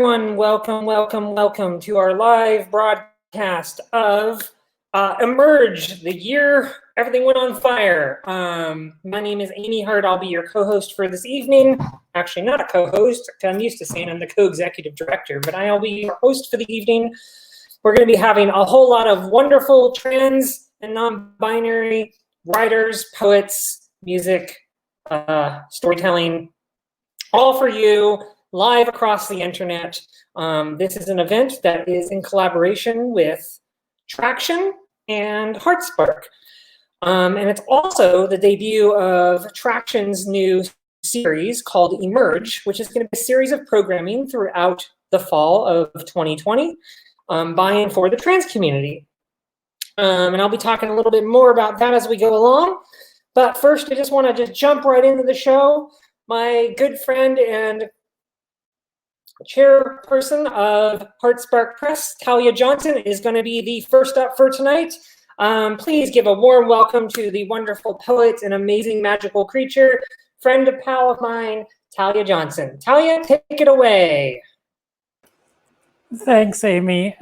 Everyone, welcome to our live broadcast of Emerge, the year everything went on fire. My name is Amy Hart. I'll be your co-host for this evening. Actually, not a co-host. I'm used to saying I'm the co-executive director, but I'll be your host for the evening. We're going to be having a whole lot of wonderful trans and non-binary writers, poets, music, storytelling, all for you, live across the internet. This is an event that is in collaboration with Traction and Heartspark. And it's also the debut of Traction's new series called Emerge, which is going to be a series of programming throughout the fall of 2020 by and for the trans community. And I'll be talking a little bit more about that as we go along. But first, I just want to jump right into the show. My good friend and chairperson of Heartspark Press, Talia Johnson, is going to be the first up for tonight. Please give a warm welcome to the wonderful poet and amazing magical creature, friend and pal of mine, Talia Johnson. Talia, take it away. Thanks, Amy.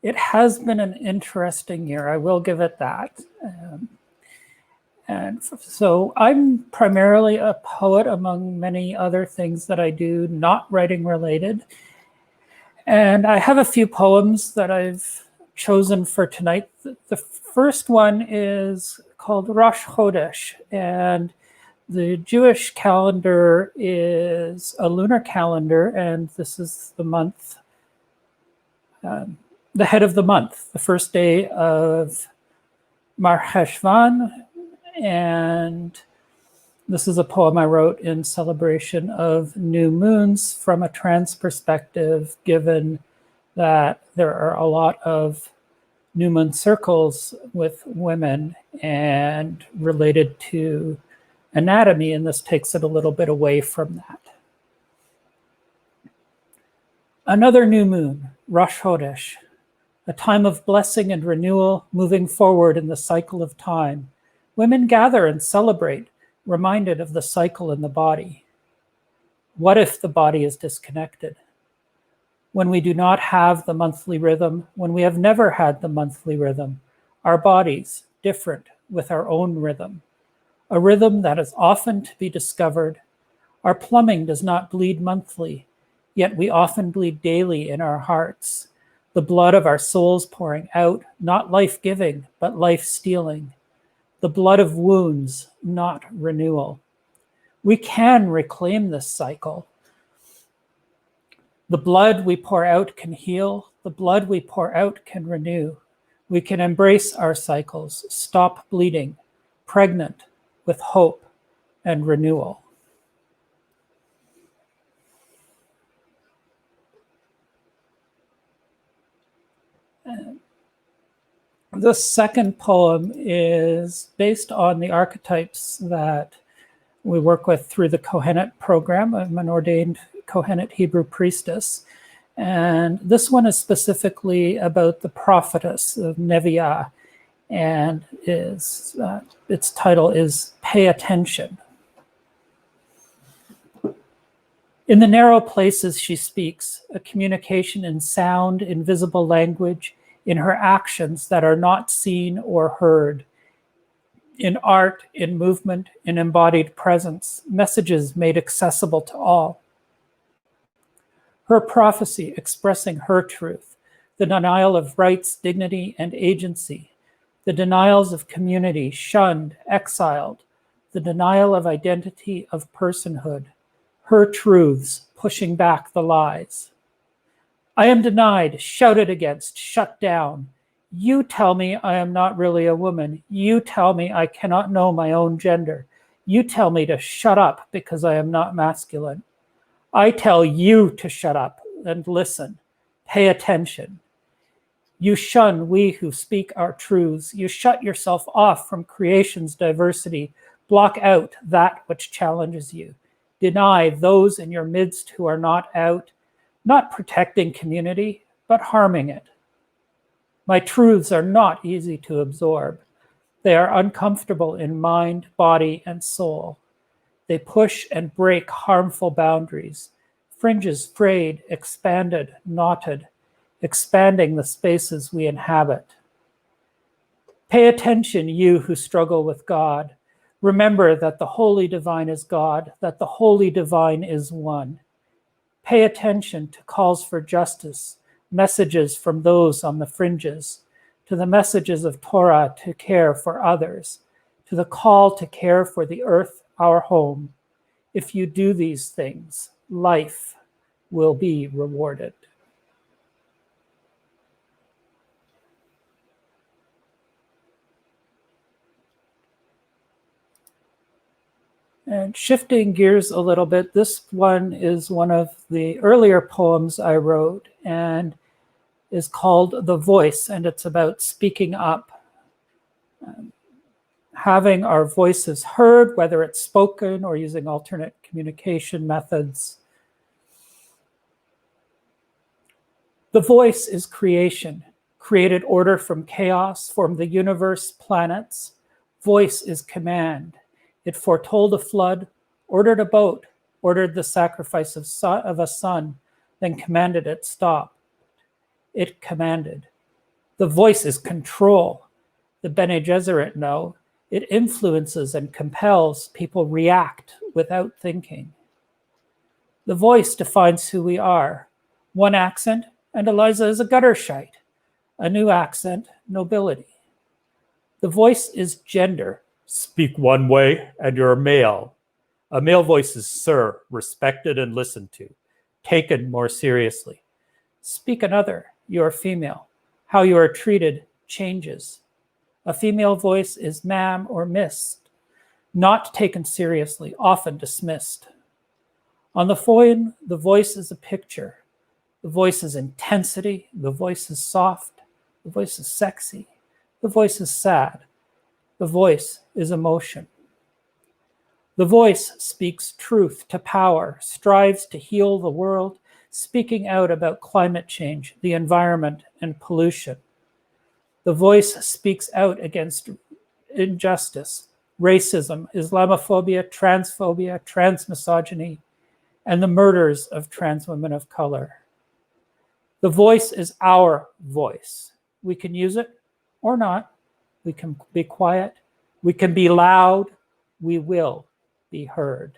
It has been an interesting year, I will give it that. And so I'm primarily a poet among many other things that I do, not writing related. And I have a few poems that I've chosen for tonight. The first one is called Rosh Chodesh, and the Jewish calendar is a lunar calendar, and this is the month, the head of the month, the first day of Mar Cheshvan. And this is a poem I wrote in celebration of new moons from a trans perspective, given that there are a lot of new moon circles with women and related to anatomy, and this takes it a little bit away from that. Another new moon, Rosh Chodesh, a time of blessing and renewal, moving forward in the cycle of time. Women gather and celebrate, reminded of the cycle in the body. What if the body is disconnected? When we do not have the monthly rhythm, when we have never had the monthly rhythm, our bodies different with our own rhythm, a rhythm that is often to be discovered. Our plumbing does not bleed monthly, yet we often bleed daily in our hearts, the blood of our souls pouring out, not life-giving, but life-stealing. The blood of wounds, not renewal. We can reclaim this cycle. The blood we pour out can heal. The blood we pour out can renew. We can embrace our cycles, stop bleeding, pregnant with hope and renewal. The second poem is based on the archetypes that we work with through the Kohenet program. I'm an ordained Kohenet Hebrew priestess. And this one is specifically about the prophetess of Neviah, and its title is Pay Attention. In the narrow places she speaks, a communication in sound, invisible language, in her actions that are not seen or heard, in art, in movement, in embodied presence, messages made accessible to all. Her prophecy expressing her truth, the denial of rights, dignity, and agency, the denials of community, shunned, exiled, the denial of identity, of personhood, her truths pushing back the lies. I am denied, shouted against, shut down. You tell me I am not really a woman. You tell me I cannot know my own gender. You tell me to shut up because I am not masculine. I tell you to shut up and listen. Pay attention. You shun we who speak our truths. You shut yourself off from creation's diversity. Block out that which challenges you. Deny those in your midst who are not out, not protecting community, but harming it. My truths are not easy to absorb. They are uncomfortable in mind, body, and soul. They push and break harmful boundaries. Fringes frayed, expanded, knotted, expanding the spaces we inhabit. Pay attention, you who struggle with God. Remember that the Holy Divine is God, that the Holy Divine is one. Pay attention to calls for justice, messages from those on the fringes, to the messages of Torah to care for others, to the call to care for the earth, our home. If you do these things, life will be rewarded. And shifting gears a little bit, this one is one of the earlier poems I wrote and is called The Voice, and it's about speaking up, having our voices heard, whether it's spoken or using alternate communication methods. The voice is creation, created order from chaos, formed the universe, planets. Voice is command. It foretold a flood, ordered a boat, ordered the sacrifice of a son, then commanded it stop. It commanded. The voice is control. The Bene Gesserit know. It influences and compels. People react without thinking. The voice defines who we are. One accent, and Eliza is a gutter shite. A new accent, nobility. The voice is gender. Speak one way, and you're a male. A male voice is sir, respected and listened to, taken more seriously. Speak another, you're female. How you are treated changes. A female voice is ma'am or miss, not taken seriously, often dismissed. On the phone, the voice is a picture. The voice is intensity. The voice is soft. The voice is sexy. The voice is sad. The voice is emotion. The voice speaks truth to power, strives to heal the world, speaking out about climate change, the environment, and pollution. The voice speaks out against injustice, racism, Islamophobia, transphobia, transmisogyny, and the murders of trans women of color. The voice is our voice. We can use it or not. We can be quiet. We can be loud. We will be heard.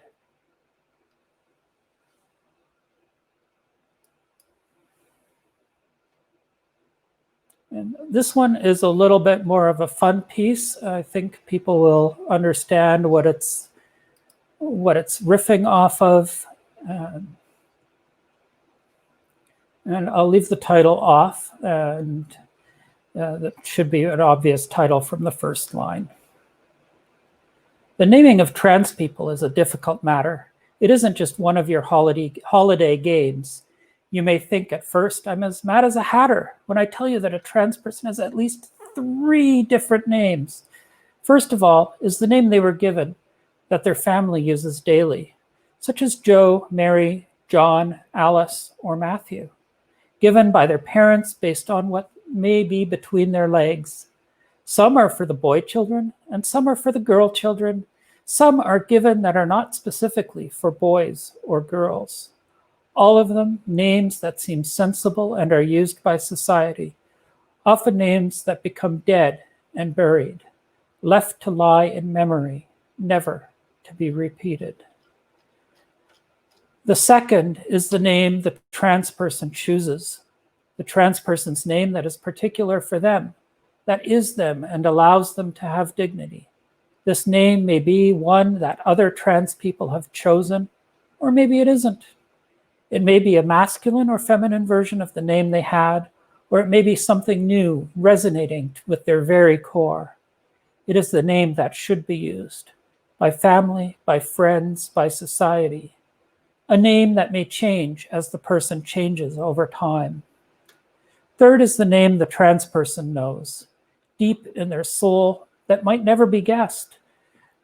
And this one is a little bit more of a fun piece. I think people will understand what it's riffing off of. And I'll leave the title off, and that should be an obvious title from the first line. The naming of trans people is a difficult matter. It isn't just one of your holiday games. You may think at first, I'm as mad as a hatter when I tell you that a trans person has at least 3 different names. First of all is the name they were given that their family uses daily, such as Joe, Mary, John, Alice, or Matthew, given by their parents based on what may be between their legs. Some are for the boy children, and some are for the girl children. Some are given that are not specifically for boys or girls. All of them names that seem sensible and are used by society, often names that become dead and buried, left to lie in memory, never to be repeated. The second is the name the trans person chooses, the trans person's name that is particular for them, that is them and allows them to have dignity. This name may be one that other trans people have chosen, or maybe it isn't. It may be a masculine or feminine version of the name they had, or it may be something new, resonating with their very core. It is the name that should be used by family, by friends, by society. A name that may change as the person changes over time. Third is the name the trans person knows, deep in their soul, that might never be guessed.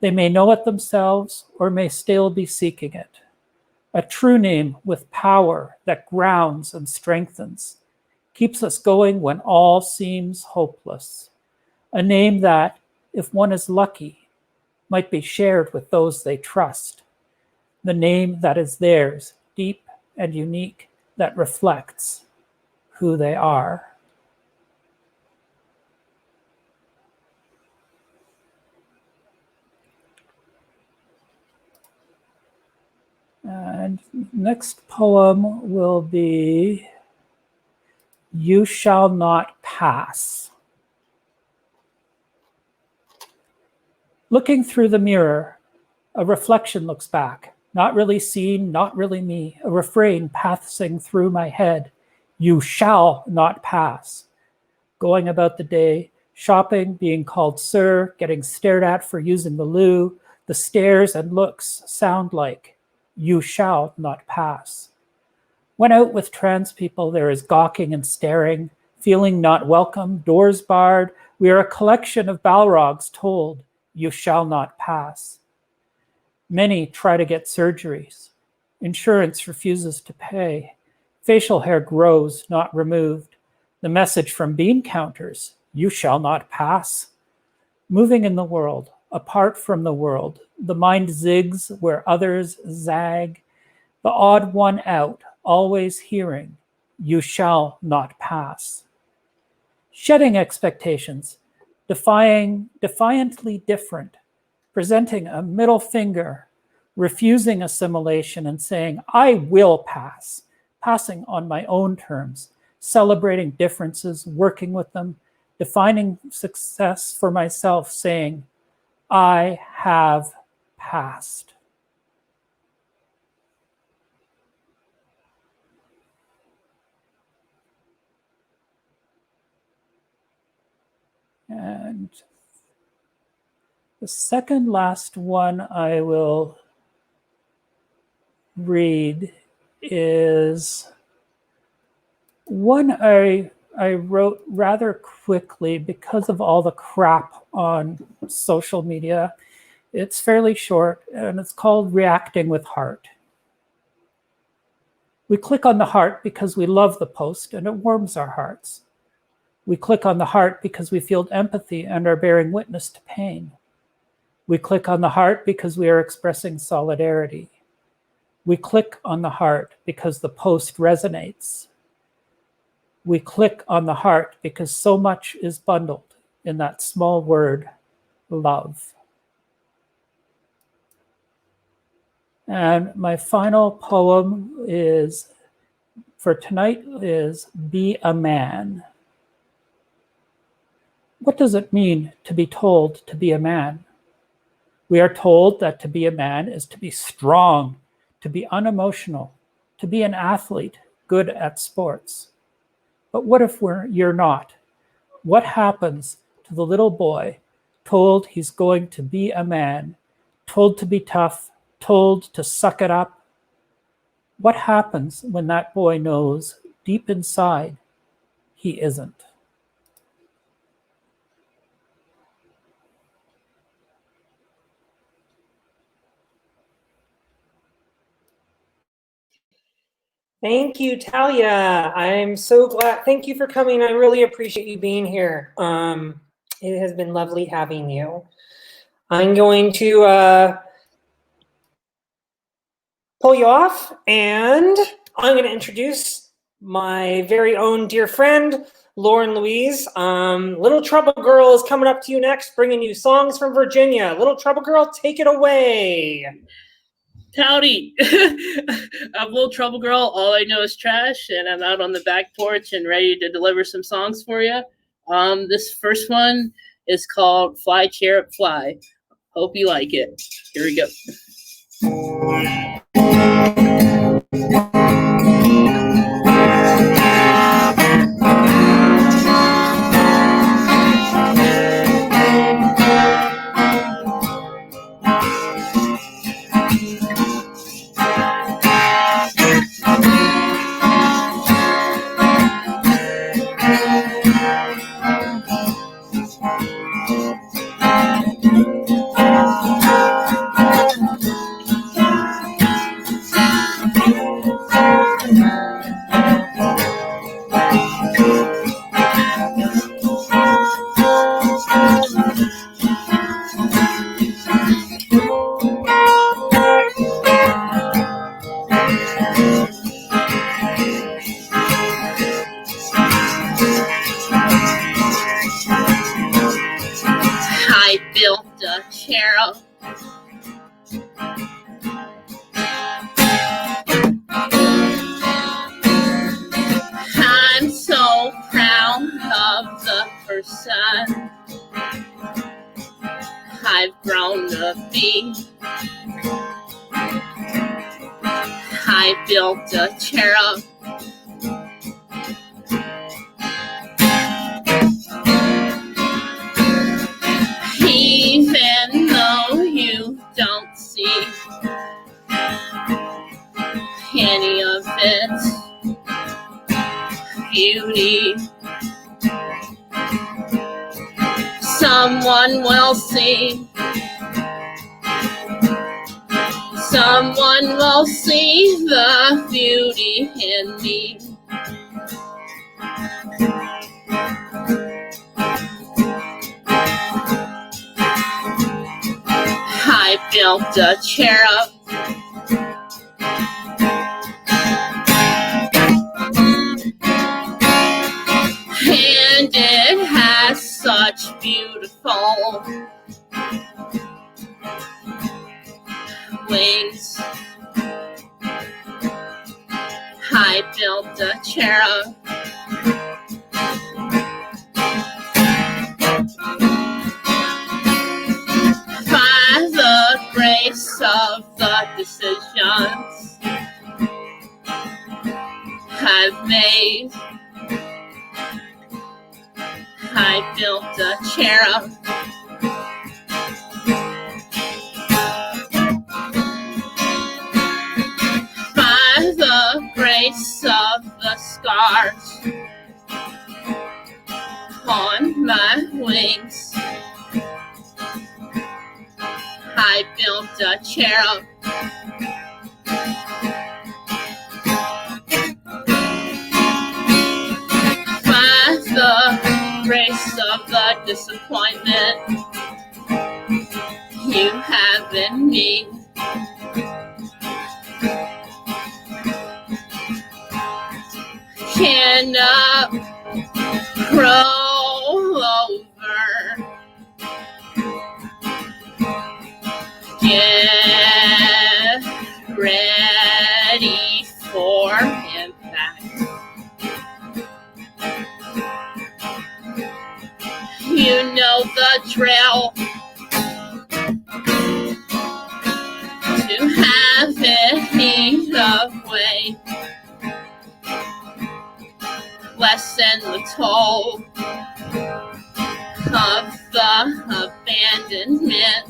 They may know it themselves or may still be seeking it. A true name with power that grounds and strengthens, keeps us going when all seems hopeless. A name that, if one is lucky, might be shared with those they trust, the name that is theirs, deep and unique, that reflects who they are. And next poem will be You Shall Not Pass. Looking through the mirror, a reflection looks back. Not really seen, not really me. A refrain passing through my head. You shall not pass. Going about the day, shopping, being called sir, getting stared at for using the loo. The stares and looks sound like you shall not pass. When out with trans people, there is gawking and staring, feeling not welcome, doors barred. We are a collection of Balrogs told, you shall not pass. Many try to get surgeries. Insurance refuses to pay. Facial hair grows, not removed. The message from bean counters, you shall not pass. Moving in the world, apart from the world, the mind zigs where others zag. The odd one out, always hearing, you shall not pass. Shedding expectations, defiantly different, presenting a middle finger, refusing assimilation and saying, I will pass, passing on my own terms, celebrating differences, working with them, defining success for myself, saying, I have passed. And the second last one I will read is one I wrote rather quickly because of all the crap on social media. It's fairly short and it's called Reacting with Heart. We click on the heart because we love the post and it warms our hearts. We click on the heart because we feel empathy and are bearing witness to pain. We click on the heart because we are expressing solidarity. We click on the heart because the post resonates. We click on the heart because so much is bundled in that small word, love. And my final poem for tonight is Be a Man. What does it mean to be told to be a man? We are told that to be a man is to be strong, to be unemotional, to be an athlete, good at sports. But what if you're not? What happens to the little boy told he's going to be a man, told to be tough, told to suck it up? What happens when that boy knows deep inside he isn't? Thank you, Talia. I'm so glad. Thank you for coming. I really appreciate you being here. It has been lovely having you. I'm going to pull you off, and I'm going to introduce my very own dear friend, Lauren Louise. Little Trouble Girl is coming up to you next, bringing you songs from Virginia. Little Trouble Girl, take it away. Howdy. I'm Little Trouble Girl. All I know is trash, and I'm out on the back porch and ready to deliver some songs for you. This first one is called Fly Cherub Fly. Hope you like it. Here we go. grown to be. I built a cherub. Even though you don't see any of its beauty, someone will see. Someone will see the beauty in me. I built a cherub. And it has such beautiful wings. I built a cherub. By the grace of the decisions I've made, I built a cherub. By the grace of the scars on my wings, I built a cherub. By the grace of the disappointment you have in me, cannot roll over. Get ready for impact. You know the drill. To have it either way, lessen the toll of the abandonment.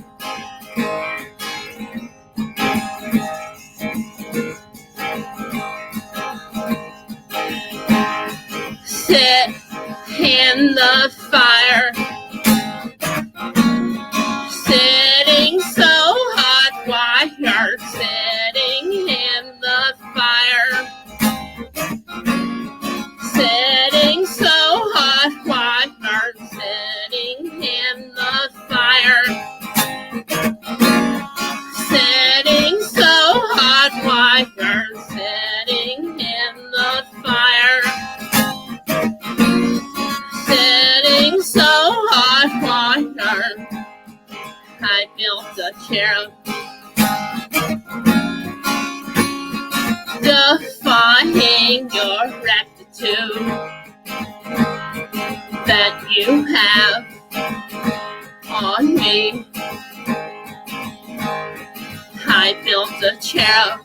Sit in the fire, sitting so hot while you're sitting in the fire. Sitting so hot while you're sitting in the fire. Sitting so hot while you're sitting in the fire. Sitting so hot while you're, I built a cherub. Defying your rectitude that you have on me, I built a cherub.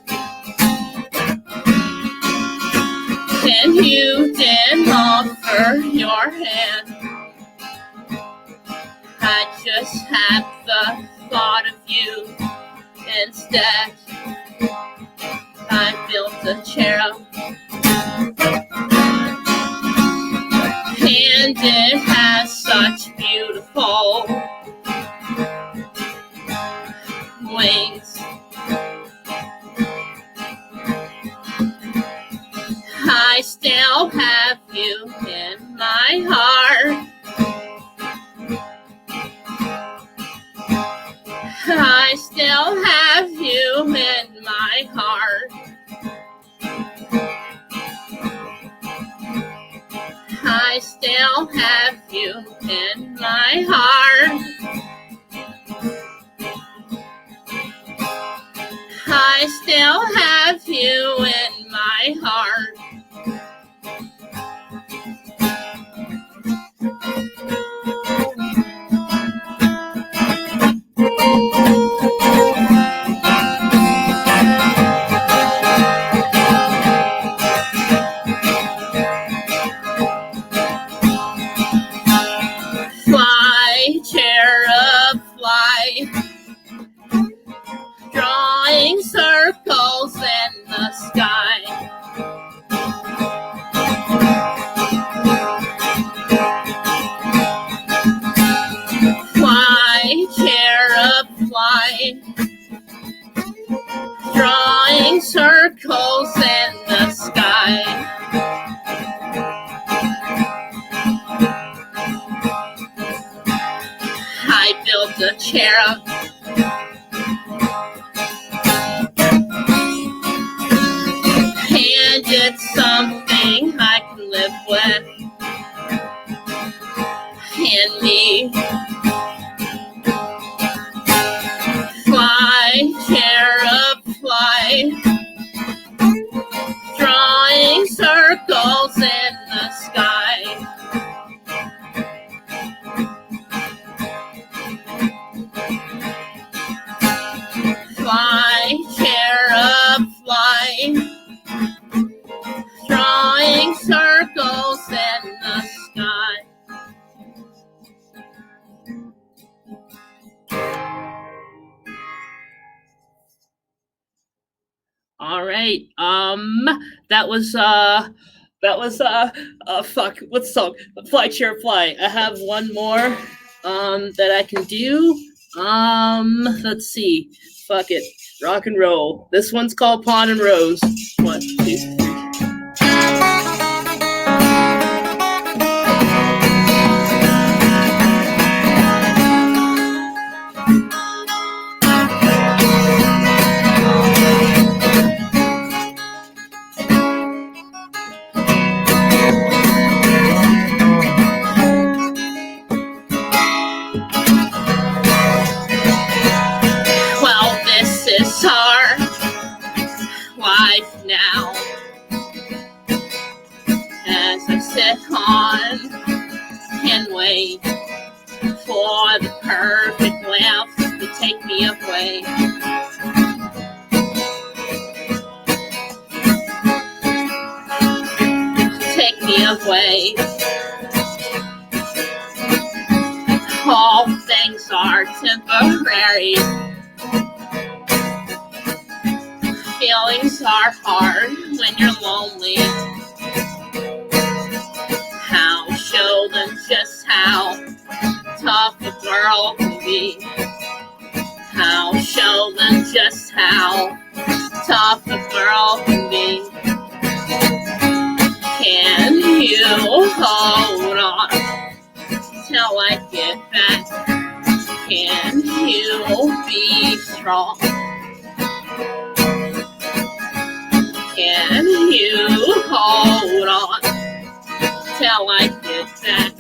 And you didn't offer your hand. I just had the thought of you instead. I built a cherub. And it has such beautiful wings. I still have you in my heart. I still have you in my heart. I still have you in my heart. I still have you in my heart. cherub. And it's something I can live with. And me. Fly, cherub, fly. Drawing circles in the sky. Fly, cherub, fly. Drawing circles in the sky. All right. That was fuck, what's the song? Fly, Chair, Fly. I have one more that I can do. Let's see. Fuck it. Rock and roll. This one's called Pawn and Rose. 1, 2, 3. Our life now, as I sit on and wait for the perfect lamp to take me away. Take me away. All things are temporary. Feelings are hard when you're lonely. How show them just how tough a girl can be. How show them just how tough a girl can be. Can you hold on till I get back? Can you be strong? Can you hold on till I get back?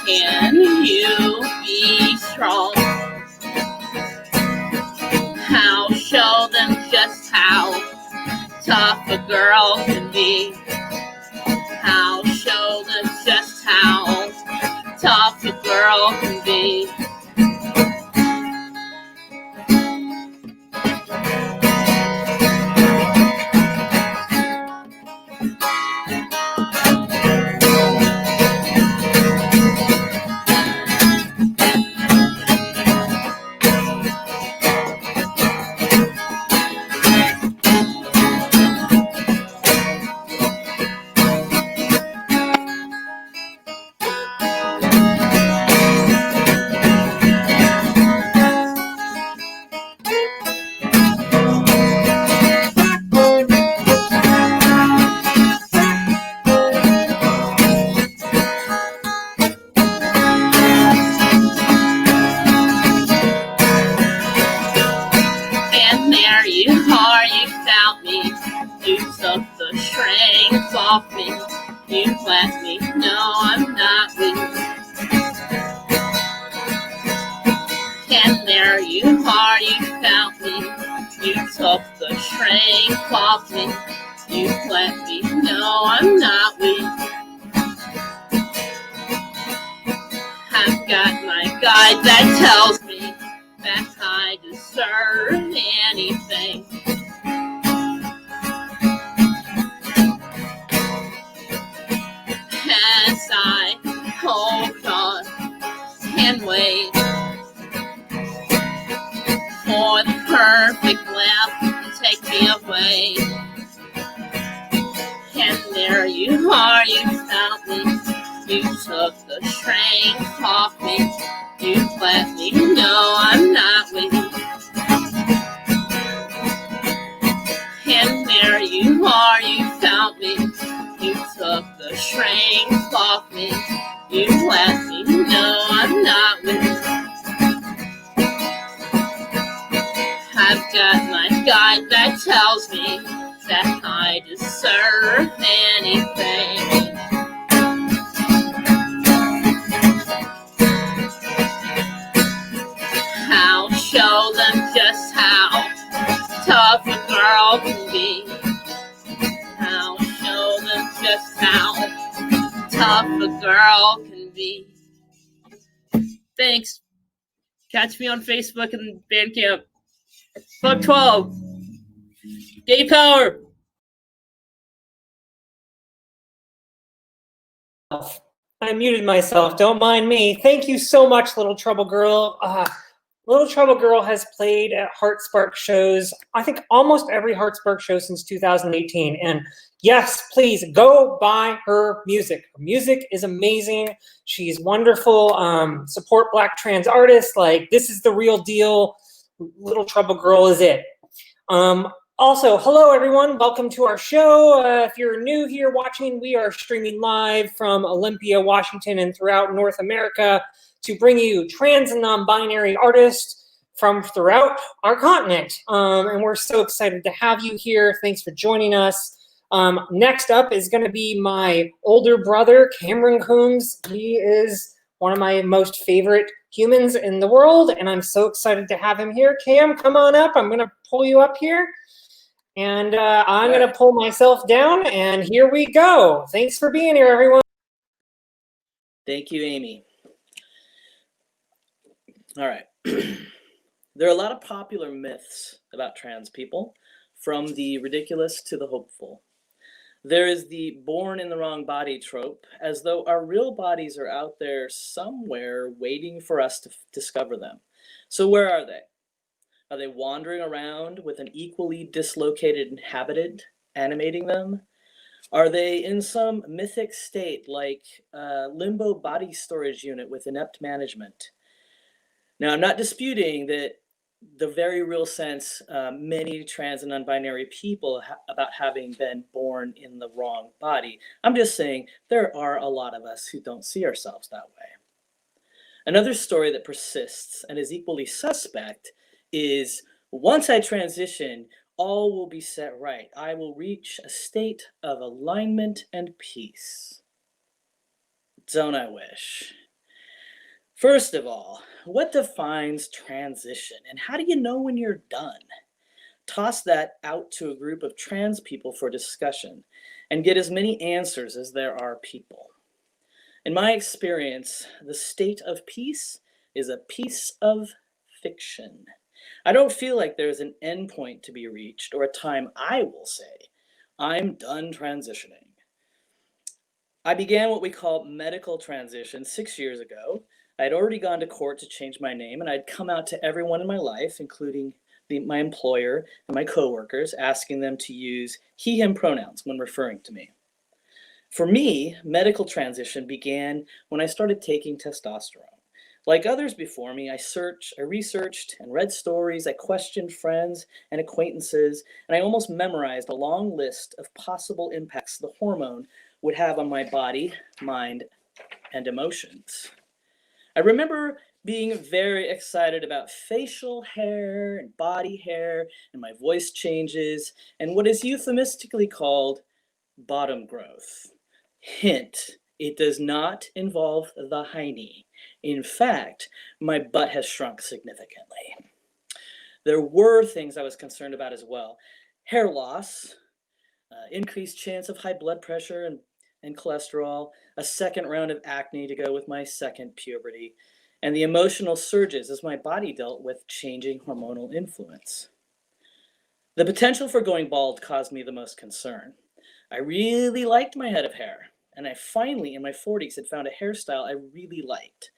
Can you be strong? How show them just how tough a girl can be. How show them just how tough a girl can be. Off me, you left me. No, I'm not weak. And there you are, you found me. You took the strength off me. You left me. No, I'm not weak. I've got my guide that tells me that I deserve anything. As I hold on and wait for the perfect lamp to take me away. And there you are, you found me. You took the strength off me. You let me know I'm not weak. And there you are, you found me. You took the strength off me. You let me know I'm not weak. light that tells me that I deserve anything. I'll show them just how tough a girl can be. I'll show them just how tough a girl can be. Thanks. Catch me on Facebook and Bandcamp. Fuck 12. Gay power. I muted myself. Don't mind me. Thank you so much, Little Trouble Girl. Little Trouble Girl has played at Heartspark shows, I think almost every Heartspark show since 2018. And yes, please go buy her music. Her music is amazing. She's wonderful. Support Black trans artists. Like, this is the real deal. Little Trouble Girl is it. Also, hello everyone, welcome to our show. If you're new here watching, we are streaming live from Olympia, Washington, and throughout North America to bring you trans and non-binary artists from throughout our continent. And we're so excited to have you here. Thanks for joining us. Next up is gonna be my older brother, Cameron Coombs. He is one of my most favorite humans in the world, and I'm so excited to have him here. Cam, come on up. I'm gonna pull you up here. And I'm going to pull myself down, and here we go. Thanks for being here, everyone. Thank you, Amy. All right. There are a lot of popular myths about trans people, from the ridiculous to the hopeful. There is the born in the wrong body trope, as though our real bodies are out there somewhere waiting for us to discover them. So where are they? Are they wandering around with an equally dislocated inhabitant animating them? Are they in some mythic state like a limbo body storage unit with inept management? Now, I'm not disputing that the very real sense many trans and non-binary people about having been born in the wrong body. I'm just saying there are a lot of us who don't see ourselves that way. Another story that persists and is equally suspect is, once I transition, all will be set right. I will reach a state of alignment and peace. Don't I wish? First of all, what defines transition, and how do you know when you're done? Toss that out to a group of trans people for discussion and get as many answers as there are people. In my experience, the state of peace is a piece of fiction. I don't feel like there's an endpoint to be reached or a time I will say, I'm done transitioning. I began what we call medical transition 6 years ago. I had already gone to court to change my name, and I'd come out to everyone in my life, including my employer and my coworkers, asking them to use he, him pronouns when referring to me. For me, medical transition began when I started taking testosterone. Like others before me, I researched and read stories, I questioned friends and acquaintances, and I almost memorized a long list of possible impacts the hormone would have on my body, mind, and emotions. I remember being very excited about facial hair and body hair and my voice changes and what is euphemistically called bottom growth. Hint, it does not involve the hiney. In fact, my butt has shrunk significantly. There were things I was concerned about as well. Hair loss, increased chance of high blood pressure and cholesterol, a second round of acne to go with my second puberty, and the emotional surges as my body dealt with changing hormonal influence. The potential for going bald caused me the most concern. I really liked my head of hair, and I finally, in my 40s, had found a hairstyle I really liked,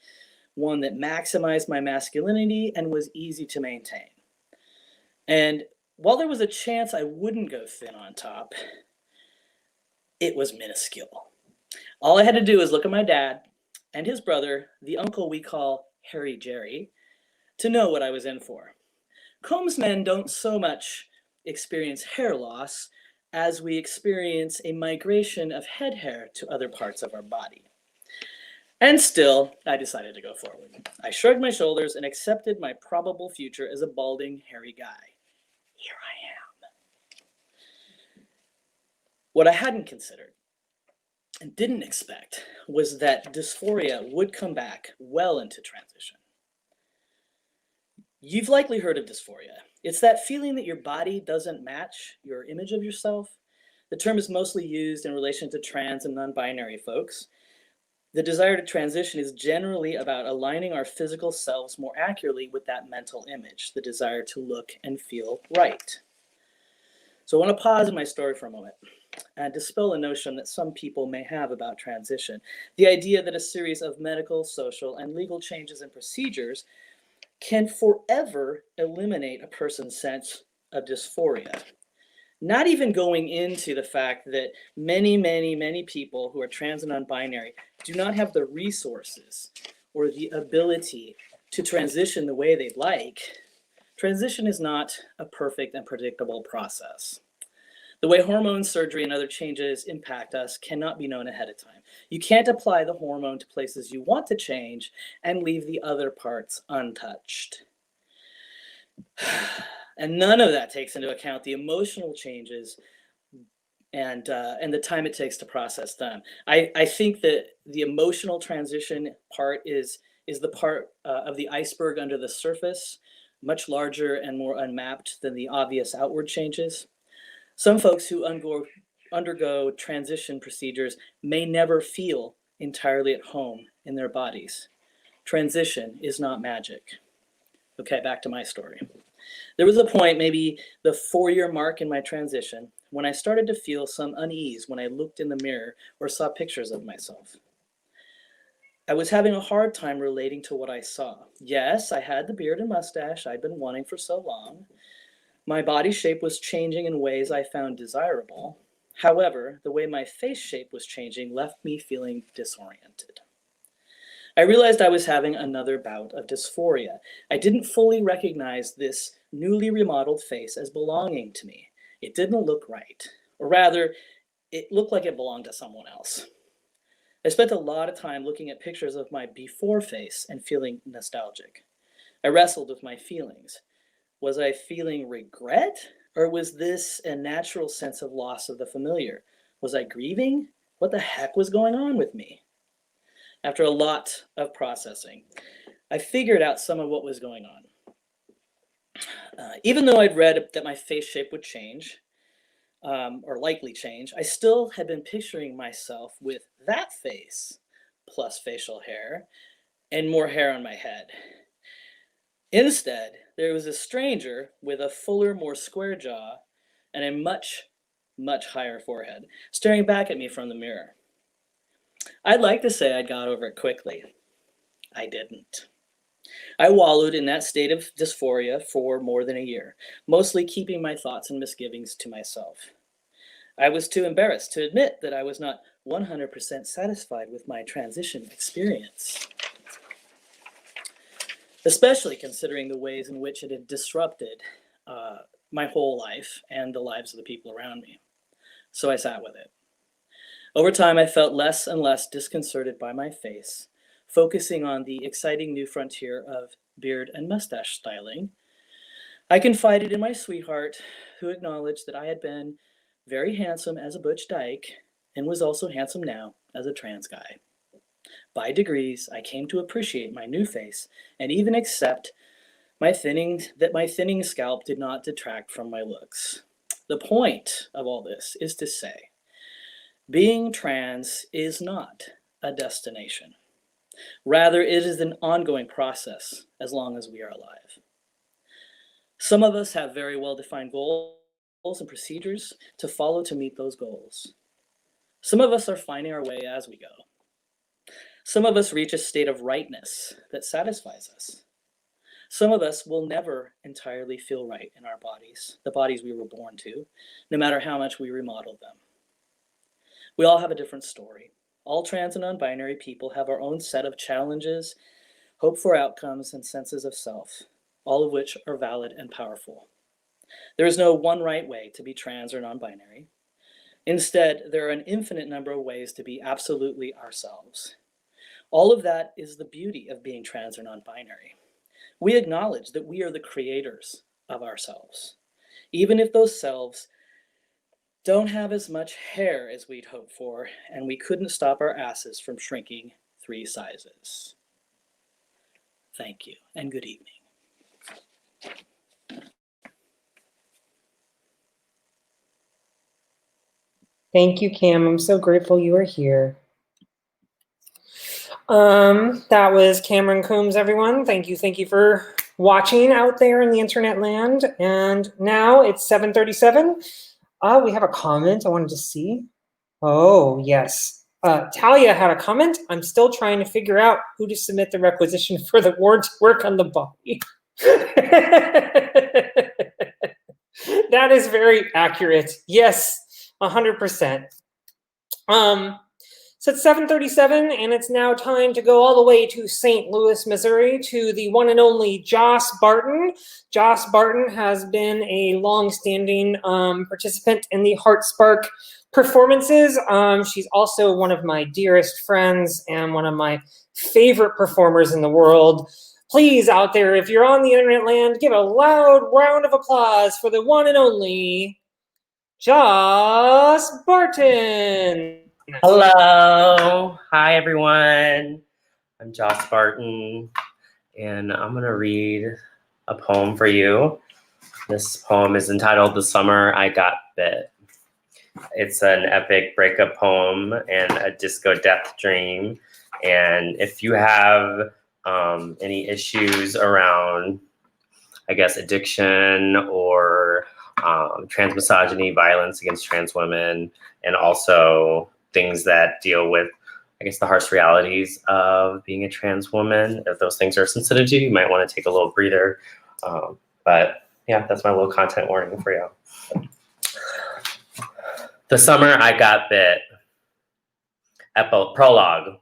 one that maximized my masculinity and was easy to maintain. And while there was a chance I wouldn't go thin on top, it was minuscule. All I had to do was look at my dad and his brother, the uncle we call Harry Jerry, to know what I was in for. Combs men don't so much experience hair loss as we experience a migration of head hair to other parts of our body. And still, I decided to go forward. I shrugged my shoulders and accepted my probable future as a balding, hairy guy. Here I am. What I hadn't considered and didn't expect was that dysphoria would come back well into transition. You've likely heard of dysphoria. It's that feeling that your body doesn't match your image of yourself. The term is mostly used in relation to trans and non-binary folks. The desire to transition is generally about aligning our physical selves more accurately with that mental image, the desire to look and feel right. So I want to pause in my story for a moment and dispel a notion that some people may have about transition. The idea that a series of medical, social, and legal changes and procedures can forever eliminate a person's sense of dysphoria. Not even going into the fact that many people who are trans and non-binary do not have the resources or the ability to transition the way they'd like. Transition is not a perfect and predictable process. The way hormone surgery and other changes impact us cannot be known ahead of time. You can't apply the hormone to places you want to change and leave the other parts untouched. And none of that takes into account the emotional changes and the time it takes to process them. I think that the emotional transition part is the part of the iceberg under the surface, much larger and more unmapped than the obvious outward changes. Some folks who undergo transition procedures may never feel entirely at home in their bodies. Transition is not magic. Okay, back to my story. There was a point, maybe the 4-year mark in my transition, when I started to feel some unease when I looked in the mirror or saw pictures of myself. I was having a hard time relating to what I saw. Yes, I had the beard and mustache I'd been wanting for so long. My body shape was changing in ways I found desirable. However, the way my face shape was changing left me feeling disoriented. I realized I was having another bout of dysphoria. I didn't fully recognize this newly remodeled face as belonging to me. It didn't look right. Or rather, it looked like it belonged to someone else. I spent a lot of time looking at pictures of my before face and feeling nostalgic. I wrestled with my feelings. Was I feeling regret? Or was this a natural sense of loss of the familiar? Was I grieving? What the heck was going on with me? After a lot of processing, I figured out some of what was going on. Even though I'd read that my face shape would change, or likely change, I still had been picturing myself with that face, plus facial hair, and more hair on my head. Instead, there was a stranger with a fuller, more square jaw and a much higher forehead, staring back at me from the mirror. I'd like to say I got over it quickly. I didn't. I wallowed in that state of dysphoria for more than a year, mostly keeping my thoughts and misgivings to myself. I was too embarrassed to admit that I was not 100% satisfied with my transition experience, especially considering the ways in which it had disrupted my whole life and the lives of the people around me. So I sat with it. Over time, I felt less and less disconcerted by my face, focusing on the exciting new frontier of beard and mustache styling. I confided in my sweetheart, who acknowledged that I had been very handsome as a butch dyke and was also handsome now as a trans guy. By degrees, I came to appreciate my new face and even accept that my thinning scalp did not detract from my looks. The point of all this is to say, being trans is not a destination. Rather, it is an ongoing process as long as we are alive. Some of us have very well-defined goals and procedures to follow to meet those goals. Some of us are finding our way as we go. Some of us reach a state of rightness that satisfies us. Some of us will never entirely feel right in our bodies, the bodies we were born to, no matter how much we remodel them. We all have a different story. All trans and non-binary people have our own set of challenges, hope for outcomes, and senses of self, all of which are valid and powerful. There is no one right way to be trans or non-binary. Instead, there are an infinite number of ways to be absolutely ourselves. All of that is the beauty of being trans or non-binary. We acknowledge that we are the creators of ourselves, even if those selves don't have as much hair as we'd hoped for, and we couldn't stop our asses from shrinking 3 sizes. Thank you, and good evening. Thank you, Cam. I'm so grateful you are here. That was Cameron Combs, everyone. Thank you for watching out there in the internet land. And now it's 7:37. We have a comment I wanted to see. Oh, yes. Talia had a comment. I'm still trying to figure out who to submit the requisition for the ward to work on the body. That is very accurate. Yes, 100%. So it's 7:37, and it's now time to go all the way to St. Louis, Missouri, to the one and only Joss Barton. Joss Barton has been a long-standing participant in the Heart Spark performances. She's also one of my dearest friends and one of my favorite performers in the world. Please, out there, if you're on the internet land, give a loud round of applause for the one and only Joss Barton. Hello. Hi, everyone. I'm Joss Barton, and I'm going to read a poem for you. This poem is entitled The Summer I Got Bit. It's an epic breakup poem and a disco death dream. And if you have any issues around, I guess, addiction or trans misogyny, violence against trans women, and also things that deal with, I guess, the harsh realities of being a trans woman, if those things are sensitive to you, you might want to take a little breather. But yeah, that's my little content warning for you. The Summer I Got Bit. Prologue.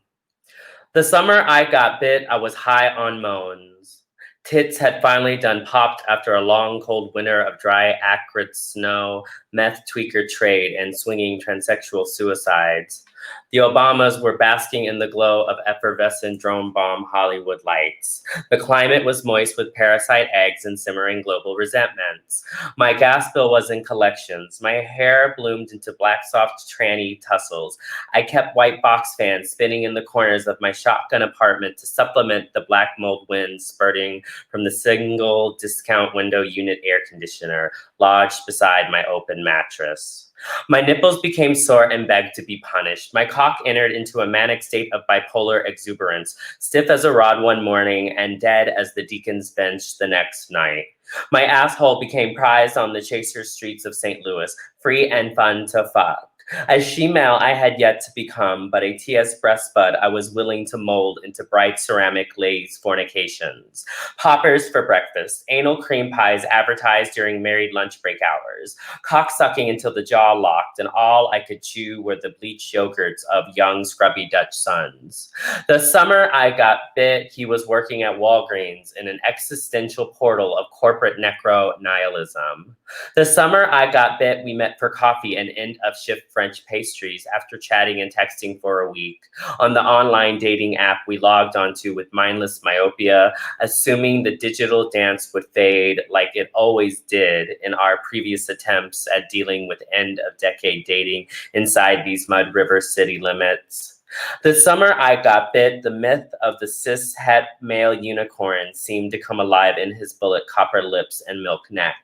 The summer I got bit, I was high on moans. Tits had finally done popped after a long, cold winter of dry, acrid snow, meth tweaker trade, and swinging transsexual suicides. The Obamas were basking in the glow of effervescent drone bomb Hollywood lights. The climate was moist with parasite eggs and simmering global resentments. My gas bill was in collections. My hair bloomed into black soft tranny tussles. I kept white box fans spinning in the corners of my shotgun apartment to supplement the black mold wind spurting from the single discount window unit air conditioner lodged beside my open mattress. My nipples became sore and begged to be punished. My cock entered into a manic state of bipolar exuberance, stiff as a rod one morning and dead as the deacon's bench the next night. My asshole became prized on the chaser streets of St. Louis, free and fun to fuck. A she-male I had yet to become, but a TS breast bud I was willing to mold into bright ceramic glaze fornications. Poppers for breakfast, anal cream pies advertised during married lunch break hours, cock sucking until the jaw locked, and all I could chew were the bleached yogurts of young scrubby Dutch sons. The summer I got bit, he was working at Walgreens in an existential portal of corporate necro-nihilism. The summer I got bit, we met for coffee and end of shift French pastries after chatting and texting for a week. On the online dating app we logged onto with mindless myopia, assuming the digital dance would fade like it always did in our previous attempts at dealing with end-of-decade dating inside these Mud River city limits. The summer I got bit, the myth of the cis-het male unicorn seemed to come alive in his bullet copper lips and milk neck.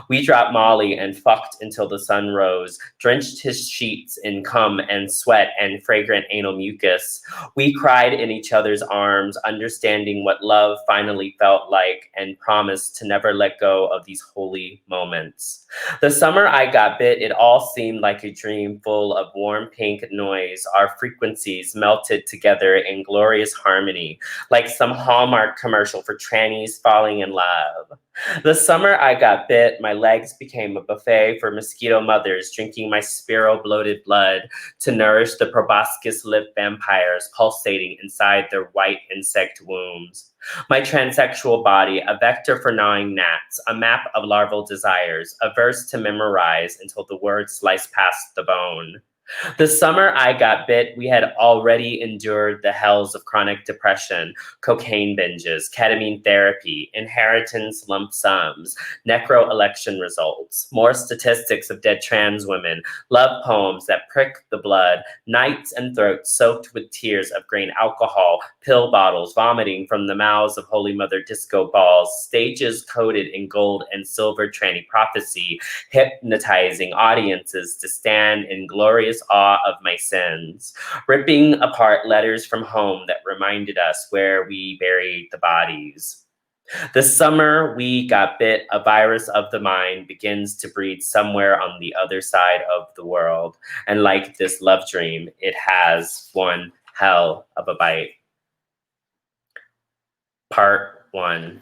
We dropped Molly and fucked until the sun rose, drenched his sheets in cum and sweat and fragrant anal mucus. We cried in each other's arms, understanding what love finally felt like, and promised to never let go of these holy moments. The summer I got bit, it all seemed like a dream full of warm pink noise. Our frequencies melted together in glorious harmony, like some Hallmark commercial for trannies falling in love. The summer I got bit, my legs became a buffet for mosquito mothers drinking my Spiro-bloated blood to nourish the proboscis lip vampires pulsating inside their white insect wombs. My transsexual body, a vector for gnawing gnats, a map of larval desires, a verse to memorize until the words slice past the bone. The summer I got bit, we had already endured the hells of chronic depression, cocaine binges, ketamine therapy, inheritance lump sums, necro election results, more statistics of dead trans women, love poems that prick the blood, nights and throats soaked with tears of grain alcohol, pill bottles vomiting from the mouths of Holy Mother disco balls, stages coated in gold and silver tranny prophecy, hypnotizing audiences to stand in glorious awe of my sins, ripping apart letters from home that reminded us where we buried the bodies. The summer we got bit, a virus of the mind begins to breed somewhere on the other side of the world. And like this love dream, it has one hell of a bite. Part 1.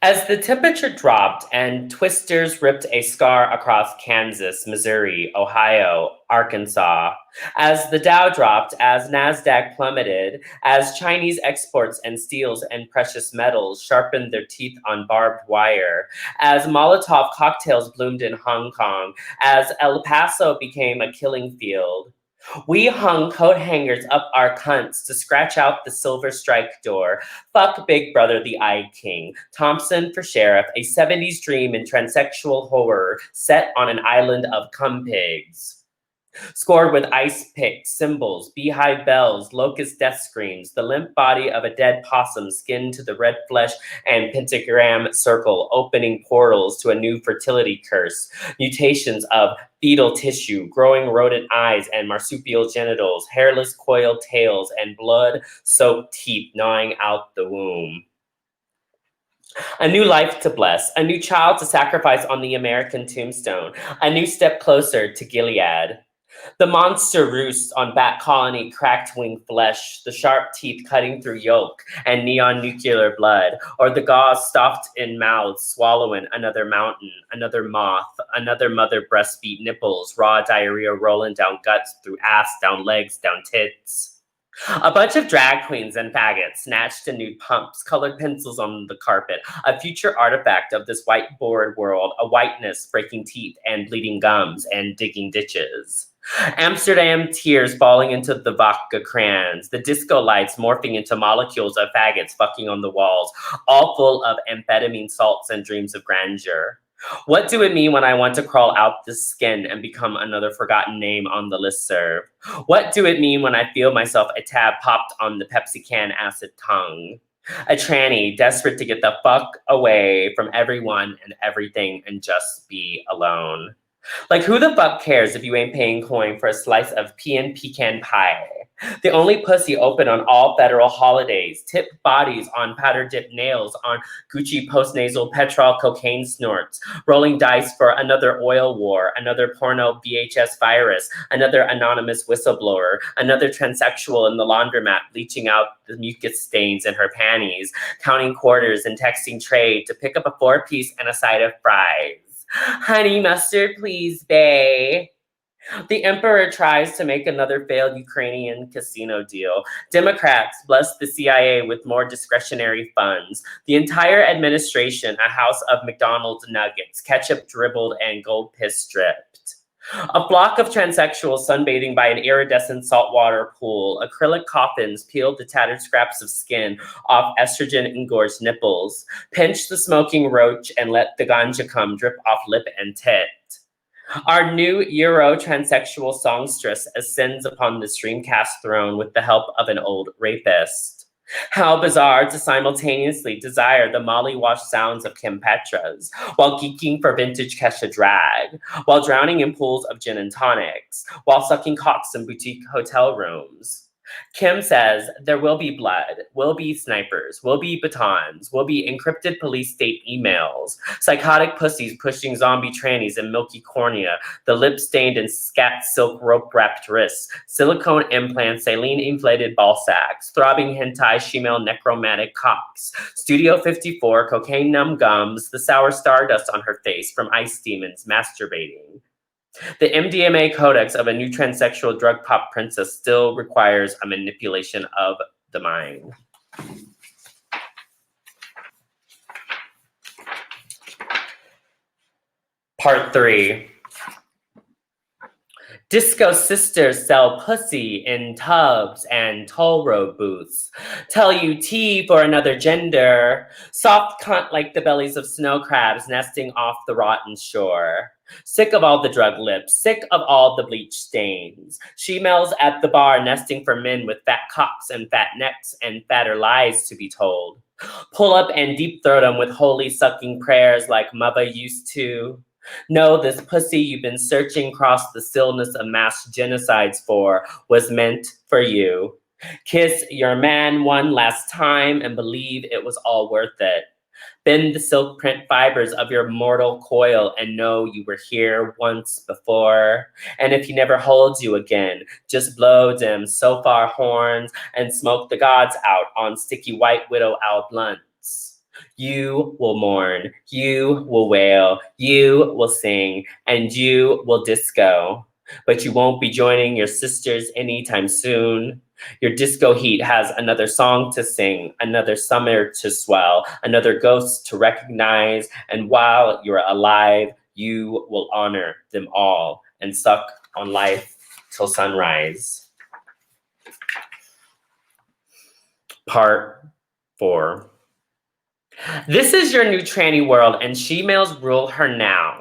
As the temperature dropped and twisters ripped a scar across Kansas, Missouri, Ohio, Arkansas, as the Dow dropped, as NASDAQ plummeted, as Chinese exports and steels and precious metals sharpened their teeth on barbed wire, as Molotov cocktails bloomed in Hong Kong, as El Paso became a killing field, we hung coat hangers up our cunts to scratch out the silver strike door. Fuck Big Brother the Eye King. Thompson for sheriff, a 70s dream in transsexual horror set on an island of cum pigs. Scored with ice picks, cymbals, beehive bells, locust death screams, the limp body of a dead possum skinned to the red flesh and pentagram circle, opening portals to a new fertility curse, mutations of fetal tissue, growing rodent eyes and marsupial genitals, hairless coiled tails, and blood-soaked teeth gnawing out the womb. A new life to bless, a new child to sacrifice on the American tombstone, a new step closer to Gilead. The monster roosts on bat colony cracked wing flesh, the sharp teeth cutting through yolk and neon nuclear blood, or the gauze stuffed in mouths swallowing another mountain, another moth, another mother breastfeed nipples, raw diarrhea rolling down guts, through ass, down legs, down tits. A bunch of drag queens and faggots snatched in nude pumps, colored pencils on the carpet, a future artifact of this whiteboard world, a whiteness breaking teeth and bleeding gums and digging ditches. Amsterdam tears falling into the vodka crayons, the disco lights morphing into molecules of faggots fucking on the walls, all full of amphetamine salts and dreams of grandeur. What do it mean when I want to crawl out the skin and become another forgotten name on the listserv? What do it mean when I feel myself a tab popped on the Pepsi can acid tongue? A tranny desperate to get the fuck away from everyone and everything and just be alone. Like, who the fuck cares if you ain't paying coin for a slice of pecan pie? The only pussy open on all federal holidays, tip bodies on powder dip nails, on Gucci postnasal petrol cocaine snorts, rolling dice for another oil war, another porno VHS virus, another anonymous whistleblower, another transsexual in the laundromat bleaching out the mucus stains in her panties, counting quarters and texting trade to pick up a 4-piece and a side of fries. Honey mustard, please, bae. The emperor tries to make another failed Ukrainian casino deal. Democrats bless the CIA with more discretionary funds. The entire administration, a house of McDonald's nuggets, ketchup dribbled and gold piss dripped. A flock of transsexuals sunbathing by an iridescent saltwater pool. Acrylic coffins peeled the tattered scraps of skin off estrogen-engorged nipples. Pinch the smoking roach and let the ganja cum drip off lip and tit. Our new Euro transsexual songstress ascends upon the streamcast throne with the help of an old rapist. How bizarre to simultaneously desire the molly-washed sounds of Kim Petras, while geeking for vintage Kesha drag, while drowning in pools of gin and tonics, while sucking cocks in boutique hotel rooms. Kim says, there will be blood, will be snipers, will be batons, will be encrypted police state emails, psychotic pussies pushing zombie trannies in milky cornea, the lip-stained and scat silk rope-wrapped wrists, silicone implants, saline-inflated ball sacks, throbbing hentai shemale necromantic cocks, Studio 54, cocaine-numb gums, the sour stardust on her face from ice demons masturbating. The MDMA codex of a new transsexual drug pop princess still requires a manipulation of the mind. Part 3. Disco sisters sell pussy in tubs and toll road booths. Tell you tea for another gender. Soft cunt like the bellies of snow crabs nesting off the rotten shore. Sick of all the drug lips, sick of all the bleach stains. She-males at the bar nesting for men with fat cocks and fat necks and fatter lies to be told. Pull up and deep throat them with holy sucking prayers like mother used to. Know this pussy you've been searching across the stillness of mass genocides for was meant for you. Kiss your man one last time and believe it was all worth it. Bend the silk print fibers of your mortal coil and know you were here once before. And if he never holds you again, just blow them so far horns and smoke the gods out on sticky white widow owl blunts. You will mourn, you will wail, you will sing, and you will disco. But you won't be joining your sisters anytime soon. Your disco heat has another song to sing, another summer to swell, another ghost to recognize, and while you're alive, you will honor them all and suck on life till sunrise. Part 4. This is your new tranny world, and she-males rule her now.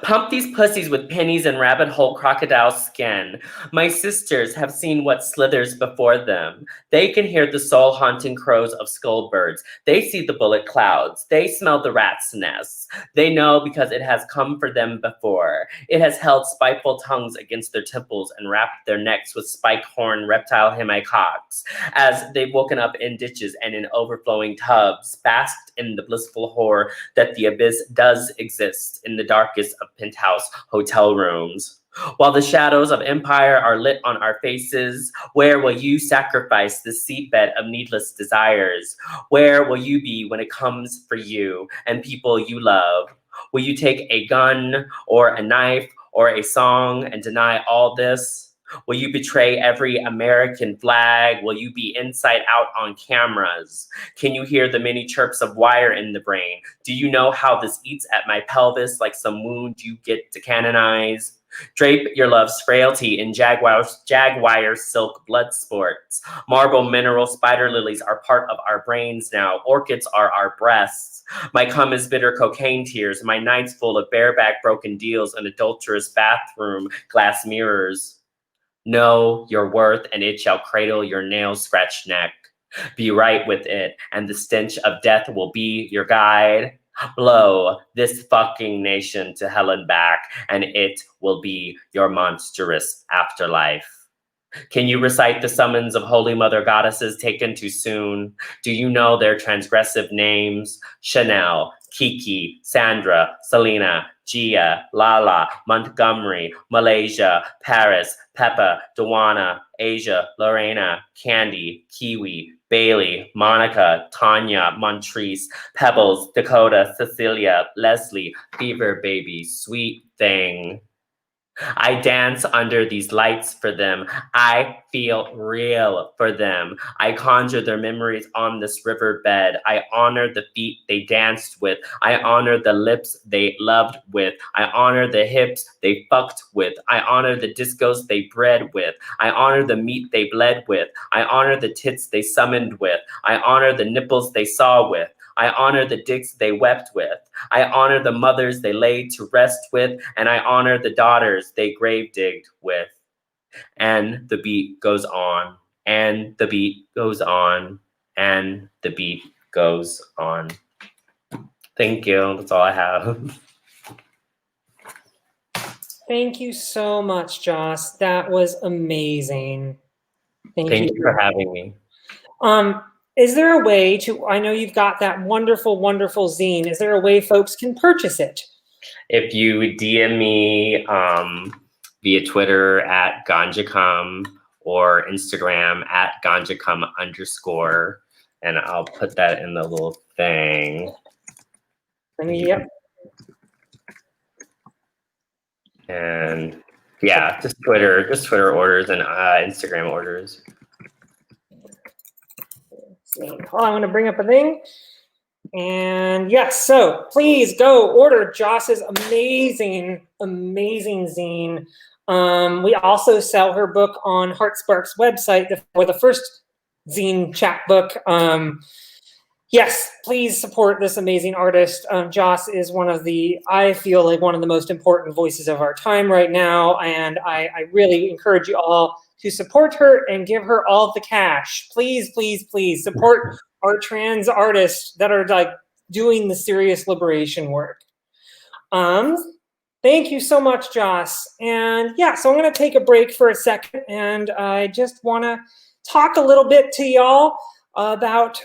Pump these pussies with pennies and rabbit hole crocodile skin. My sisters have seen what slithers before them. They can hear the soul-haunting crows of skullbirds. They see the bullet clouds. They smell the rat's nests. They know because it has come for them before. It has held spiteful tongues against their temples and wrapped their necks with spike-horn reptile hemicocks. As they've woken up in ditches and in overflowing tubs, basked in the blissful horror that the abyss does exist in the darkest of penthouse hotel rooms. While the shadows of empire are lit on our faces, where will you sacrifice the seedbed of needless desires? Where will you be when it comes for you and people you love? Will you take a gun or a knife or a song and deny all this? Will you betray every American flag? Will you be inside out on cameras? Can you hear the many chirps of wire in the brain? Do you know how this eats at my pelvis like some wound you get to canonize? Drape your love's frailty in jaguar silk blood sports. Marble mineral spider lilies are part of our brains now. Orchids are our breasts. My cum is bitter cocaine tears. My nights full of bareback broken deals and adulterous bathroom glass mirrors. Know your worth, and it shall cradle your nail-scratched neck. Be right with it, and the stench of death will be your guide. Blow this fucking nation to hell and back, and it will be your monstrous afterlife. Can you recite the summons of holy mother goddesses taken too soon? Do you know their transgressive names? Chanel, Kiki, Sandra, Selena, Gia, Lala, Montgomery, Malaysia, Paris, Peppa, Dawana, Asia, Lorena, Candy, Kiwi, Bailey, Monica, Tanya, Montrese, Pebbles, Dakota, Cecilia, Leslie, Fever Baby, Sweet Thing. I dance under these lights for them. I feel real for them. I conjure their memories on this riverbed. I honor the feet they danced with. I honor the lips they loved with. I honor the hips they fucked with. I honor the discos they bred with. I honor the meat they bled with. I honor the tits they summoned with. I honor the nipples they saw with. I honor the dicks they wept with. I honor the mothers they laid to rest with, and I honor the daughters they grave digged with. And the beat goes on, and the beat goes on, and the beat goes on. Thank you. That's all I have. Thank you so much, Joss. That was amazing. Thank you for having me. Is there a way to, I know you've got that wonderful, wonderful zine. Is there a way folks can purchase it? If you DM me via Twitter at ganjacum or Instagram at ganjacum_, and I'll put that in the little thing. Yep. And yeah, just Twitter orders and Instagram orders. Hold on, I'm going to bring up a thing. And yes, so please go order Joss's amazing, amazing zine. We also sell her book on Heartspark's website, or the first zine chapbook. Yes, please support this amazing artist. Joss is I feel like one of the most important voices of our time right now, and I really encourage you all to support her and give her all the cash. Please, please, please support our trans artists that are like doing the serious liberation work. Thank you so much, Joss. And yeah, so I'm gonna take a break for a second, and I just wanna talk a little bit to y'all about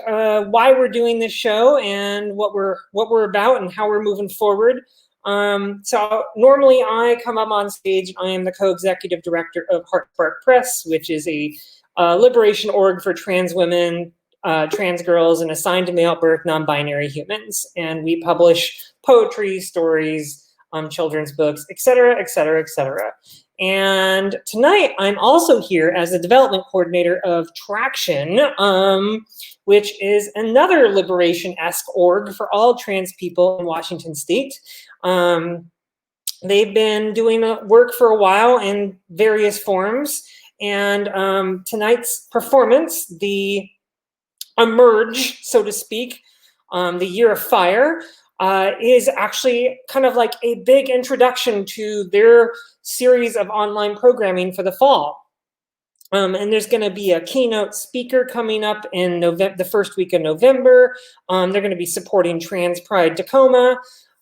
why we're doing this show and what we're about and how we're moving forward. So normally I come up on stage. I am the co-executive director of Heartspark Press, which is a liberation org for trans women, trans girls, and assigned to male birth non-binary humans. And we publish poetry, stories, children's books, etc., etc., etc. And tonight, I'm also here as the development coordinator of Traction, which is another liberation-esque org for all trans people in Washington State. They've been doing work for a while in various forms, and tonight's performance, the Emerge, so to speak, the Year of Fire, is actually kind of like a big introduction to their series of online programming for the fall. And there's going to be a keynote speaker coming up in the first week of November. They're going to be supporting Trans Pride Tacoma.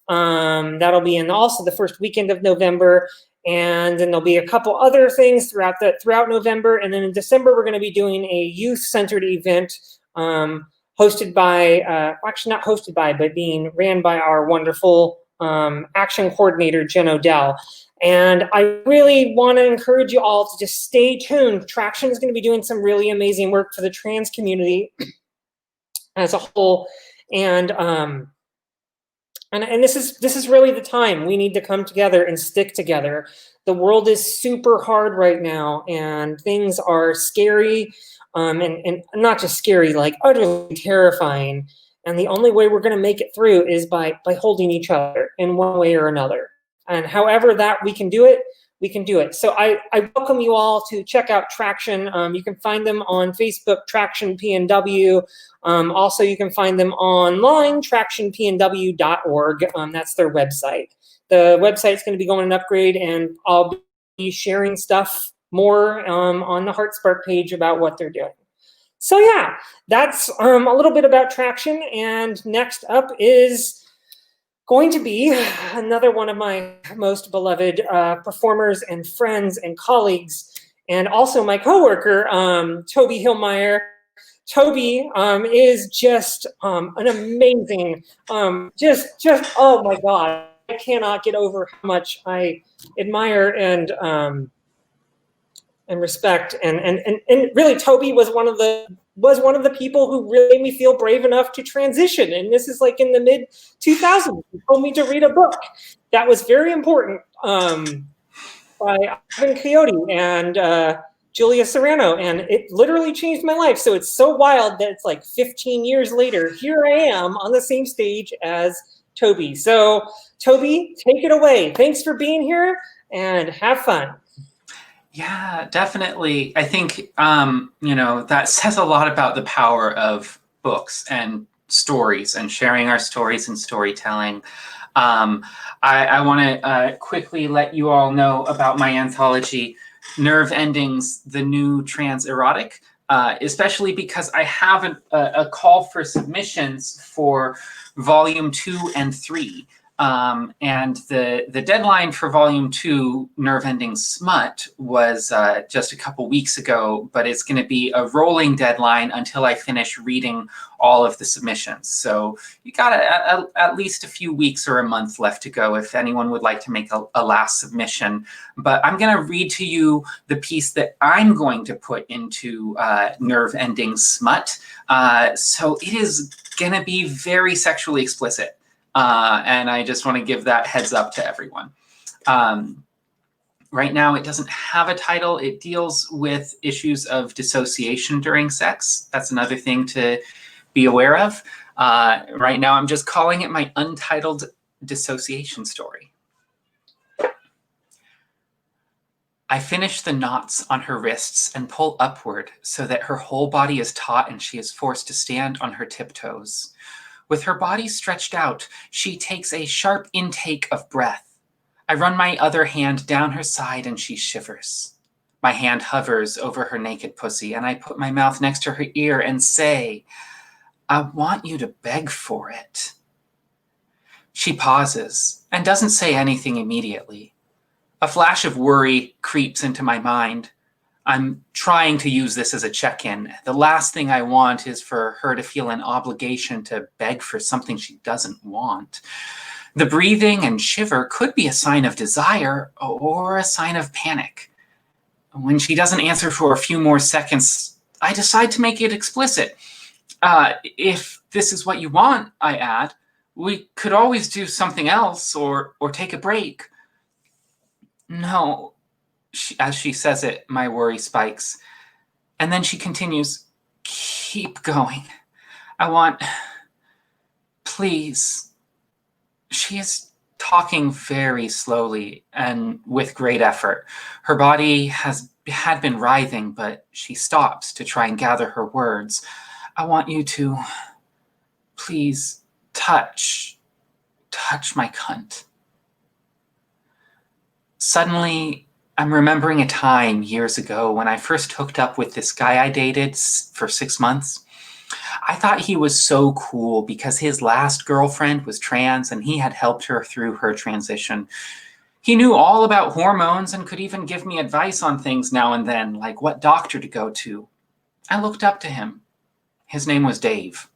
That'll be in also the first weekend of November. And then there'll be a couple other things throughout November. And then in December, we're going to be doing a youth-centered event hosted by, actually not hosted by, but being ran by our wonderful action coordinator, Jen Odell. And I really want to encourage you all to just stay tuned. Traction is going to be doing some really amazing work for the trans community as a whole. And this is really the time we need to come together and stick together. The world is super hard right now, and things are scary. And not just scary, like utterly terrifying. And the only way we're going to make it through is by holding each other in one way or another. And however that we can do it, we can do it. So I welcome you all to check out Traction. You can find them on Facebook, Traction PNW. Also, you can find them online, tractionpnw.org. That's their website. The website's going to be going an upgrade, and I'll be sharing stuff more on the Heartspark page about what they're doing. So yeah, that's a little bit about Traction. And next up is going to be another one of my most beloved performers and friends and colleagues, and also my coworker, Tobi Hill-Meyer. Tobi is just an amazing, oh my God, I cannot get over how much I admire and respect, and really Tobi was one of the people who really made me feel brave enough to transition. And this is like in the mid 2000s. He told me to read a book that was very important by Ivan Coyote and Julia Serrano, and it literally changed my life. So it's so wild that it's like 15 years later, here I am on the same stage as Tobi. So Tobi, take it away. Thanks for being here, and have fun. Yeah, definitely. I think, that says a lot about the power of books stories and sharing our stories and storytelling. I want to quickly let you all know about my anthology, Nerve Endings, the New Trans Erotic, especially because I have a call for submissions for Volume 2 and 3. And the deadline for Volume 2, Nerve Ending Smut, was just a couple weeks ago, but it's going to be a rolling deadline until I finish reading all of the submissions. So you got at least a few weeks or a month left to go if anyone would like to make a last submission. But I'm going to read to you the piece that I'm going to put into Nerve Ending Smut. So it is going to be very sexually explicit. And I just want to give that heads up to everyone. Right now, it doesn't have a title. It deals with issues of dissociation during sex. That's another thing to be aware of. Right now, I'm just calling it my Untitled Dissociation Story. I finish the knots on her wrists and pull upward so that her whole body is taut and she is forced to stand on her tiptoes. With her body stretched out, she takes a sharp intake of breath. I run my other hand down her side and she shivers. My hand hovers over her naked pussy and I put my mouth next to her ear and say, I want you to beg for it. She pauses and doesn't say anything immediately. A flash of worry creeps into my mind. I'm trying to use this as a check-in. The last thing I want is for her to feel an obligation to beg for something she doesn't want. The breathing and shiver could be a sign of desire or a sign of panic. When she doesn't answer for a few more seconds, I decide to make it explicit. If this is what you want, I add, we could always do something else or take a break. No, as she says it, my worry spikes. And then she continues, keep going. Please. She is talking very slowly and with great effort. Her body had been writhing, but she stops to try and gather her words. I want you to, please, touch my cunt. Suddenly, I'm remembering a time years ago when I first hooked up with this guy I dated for 6 months. I thought he was so cool because his last girlfriend was trans and he had helped her through her transition. He knew all about hormones and could even give me advice on things now and then, like what doctor to go to. I looked up to him. His name was Dave.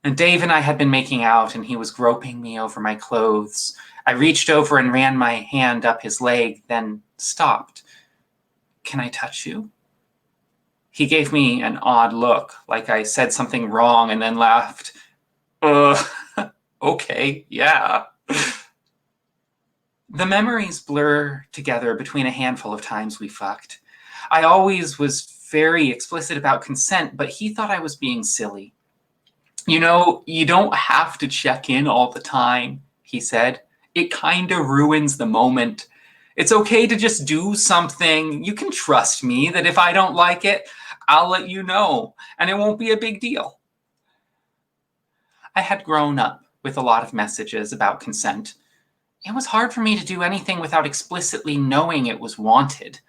And Dave and I had been making out and he was groping me over my clothes. I reached over and ran my hand up his leg, then stopped. Can I touch you? He gave me an odd look, like I said something wrong, and then laughed. Okay, yeah. The memories blur together between a handful of times we fucked. I always was very explicit about consent, but he thought I was being silly. You know, you don't have to check in all the time, he said. It kind of ruins the moment. It's okay to just do something. You can trust me that if I don't like it, I'll let you know, and it won't be a big deal. I had grown up with a lot of messages about consent. It was hard for me to do anything without explicitly knowing it was wanted,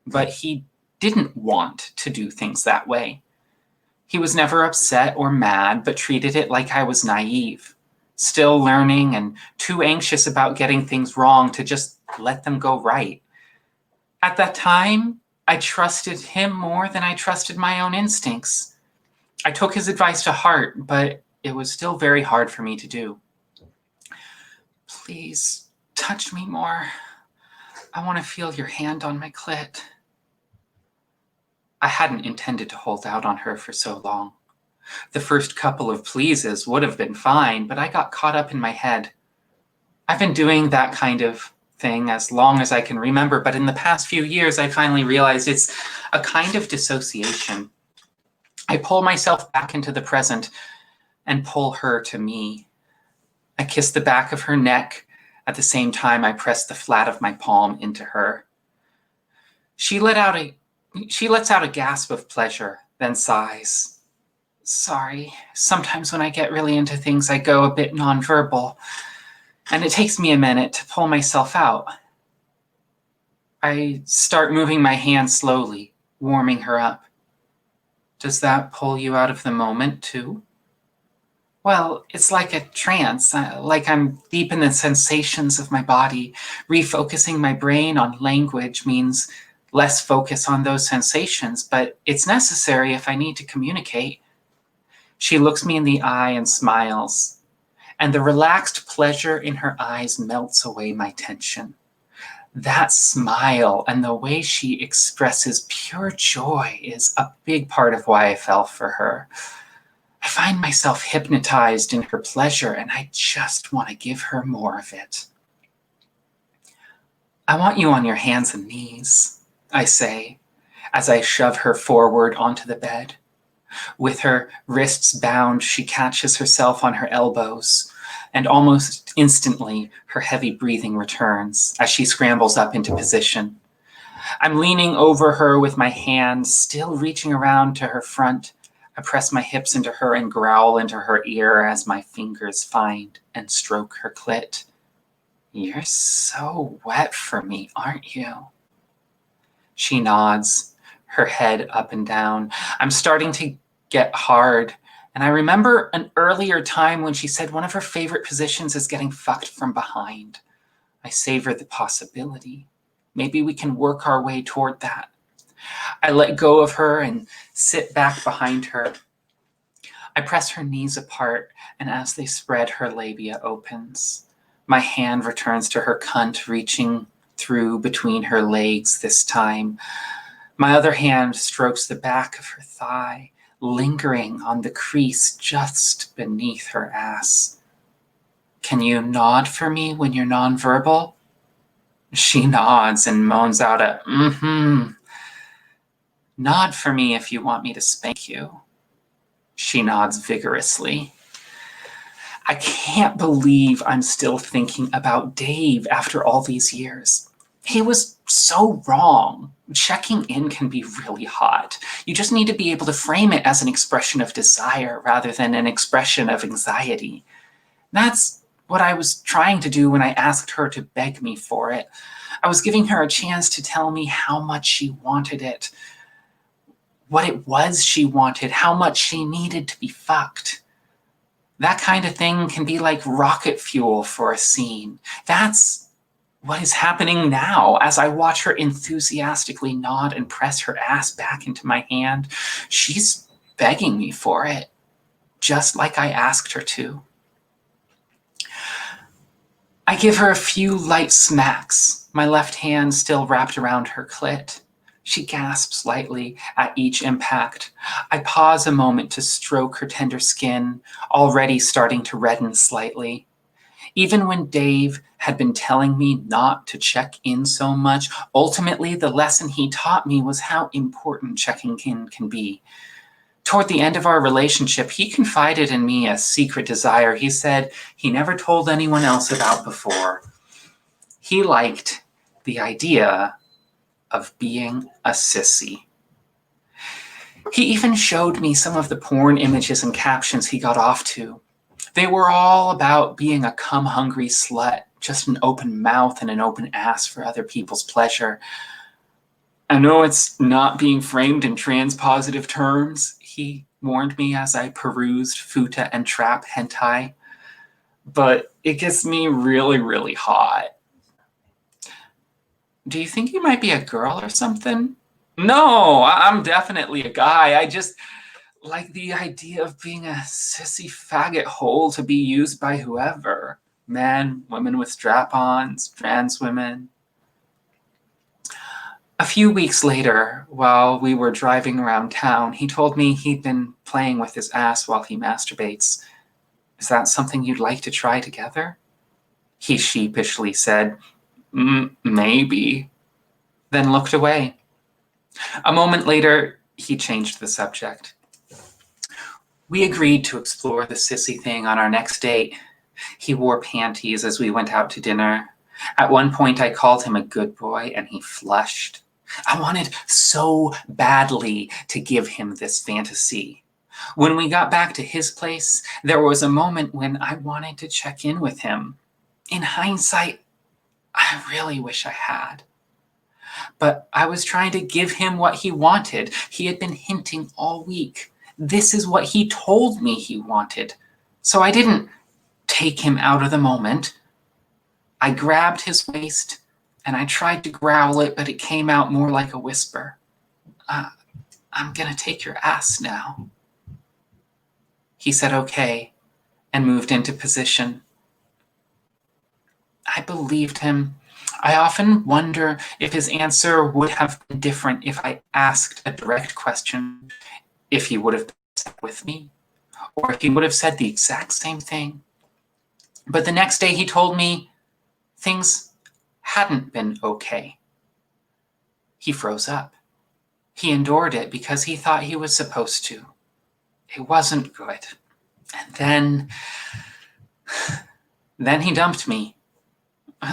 but he didn't want to do things that way. He was never upset or mad, but treated it like I was naive, still learning and too anxious about getting things wrong to just let them go right. At that time, I trusted him more than I trusted my own instincts. I took his advice to heart, but it was still very hard for me to do. Please, touch me more. I want to feel your hand on my clit. I hadn't intended to hold out on her for so long. The first couple of pleases would have been fine, but I got caught up in my head. I've been doing that kind of thing as long as I can remember, but in the past few years, I finally realized it's a kind of dissociation. I pull myself back into the present and pull her to me. I kiss the back of her neck. At the same time, I press the flat of my palm into her. She lets out a gasp of pleasure, then sighs. Sorry, sometimes when I get really into things, I go a bit nonverbal, and it takes me a minute to pull myself out. I start moving my hand slowly, warming her up. Does that pull you out of the moment, too? Well, it's like a trance, like I'm deep in the sensations of my body. Refocusing my brain on language means less focus on those sensations, but it's necessary if I need to communicate. She looks me in the eye and smiles, and the relaxed pleasure in her eyes melts away my tension. That smile and the way she expresses pure joy is a big part of why I fell for her. I find myself hypnotized in her pleasure, and I just want to give her more of it. I want you on your hands and knees, I say, as I shove her forward onto the bed. With her wrists bound, she catches herself on her elbows, and almost instantly her heavy breathing returns as she scrambles up into position. I'm leaning over her with my hands still reaching around to her front. I press my hips into her and growl into her ear as my fingers find and stroke her clit. You're so wet for me, aren't you? She nods, her head up and down. I'm starting to get hard, and I remember an earlier time when she said one of her favorite positions is getting fucked from behind. I savor the possibility. Maybe we can work our way toward that. I let go of her and sit back behind her. I press her knees apart, and as they spread, her labia opens. My hand returns to her cunt, reaching through between her legs this time. My other hand strokes the back of her thigh, lingering on the crease just beneath her ass. Can you nod for me when you're nonverbal? She nods and moans out a mm-hmm. Nod for me if you want me to spank you. She nods vigorously. I can't believe I'm still thinking about Dave after all these years. He was so wrong. Checking in can be really hot. You just need to be able to frame it as an expression of desire rather than an expression of anxiety. That's what I was trying to do when I asked her to beg me for it. I was giving her a chance to tell me how much she wanted it, what it was she wanted, how much she needed to be fucked. That kind of thing can be like rocket fuel for a scene. That's what is happening now as I watch her enthusiastically nod and press her ass back into my hand. She's begging me for it, just like I asked her to. I give her a few light smacks, my left hand still wrapped around her clit. She gasps lightly at each impact. I pause a moment to stroke her tender skin, already starting to redden slightly. Even when Dave had been telling me not to check in so much, ultimately the lesson he taught me was how important checking in can be. Toward the end of our relationship, he confided in me a secret desire he said he never told anyone else about before. He liked the idea of being a sissy. He even showed me some of the porn images and captions he got off to. They were all about being a cum-hungry slut, just an open mouth and an open ass for other people's pleasure. I know it's not being framed in trans-positive terms, he warned me as I perused futa and trap hentai, but it gets me really, really hot. Do you think you might be a girl or something? No, I'm definitely a guy. I just like the idea of being a sissy faggot hole to be used by whoever. Men, women with strap-ons, trans women. A few weeks later, while we were driving around town, he told me he'd been playing with his ass while he masturbates. Is that something you'd like to try together? He sheepishly said, maybe, then looked away. A moment later, he changed the subject. We agreed to explore the sissy thing on our next date. He wore panties as we went out to dinner. At one point, I called him a good boy, and he flushed. I wanted so badly to give him this fantasy. When we got back to his place, there was a moment when I wanted to check in with him. In hindsight, I really wish I had. But I was trying to give him what he wanted. He had been hinting all week. This is what he told me he wanted. So I didn't take him out of the moment. I grabbed his waist and I tried to growl it, but it came out more like a whisper. I'm gonna take your ass now. He said okay and moved into position. I believed him. I often wonder if his answer would have been different if I asked a direct question, if he would have sat with me, or if he would have said the exact same thing. But the next day he told me things hadn't been okay. He froze up. He endured it because he thought he was supposed to. It wasn't good. And then he dumped me.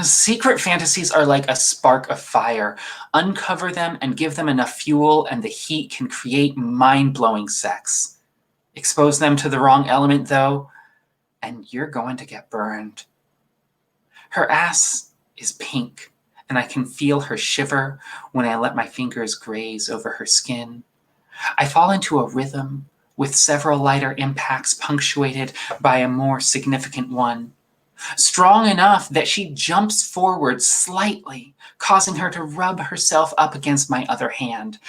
Secret fantasies are like a spark of fire. Uncover them and give them enough fuel, and the heat can create mind-blowing sex. Expose them to the wrong element, though, and you're going to get burned. Her ass is pink, and I can feel her shiver when I let my fingers graze over her skin. I fall into a rhythm with several lighter impacts punctuated by a more significant one. Strong enough that she jumps forward slightly, causing her to rub herself up against my other hand.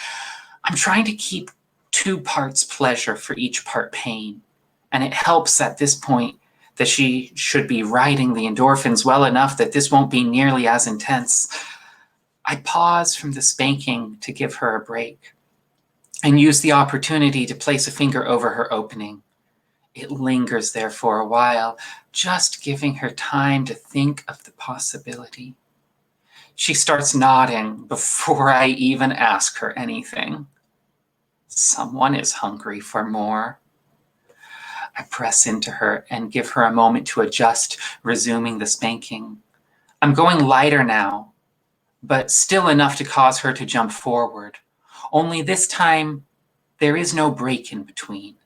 I'm trying to keep 2 parts pleasure for each part pain, and it helps at this point that she should be riding the endorphins well enough that this won't be nearly as intense. I pause from the spanking to give her a break and use the opportunity to place a finger over her opening. It lingers there for a while, just giving her time to think of the possibility. She starts nodding before I even ask her anything. Someone is hungry for more. I press into her and give her a moment to adjust, resuming the spanking. I'm going lighter now, but still enough to cause her to jump forward. Only this time, there is no break in between.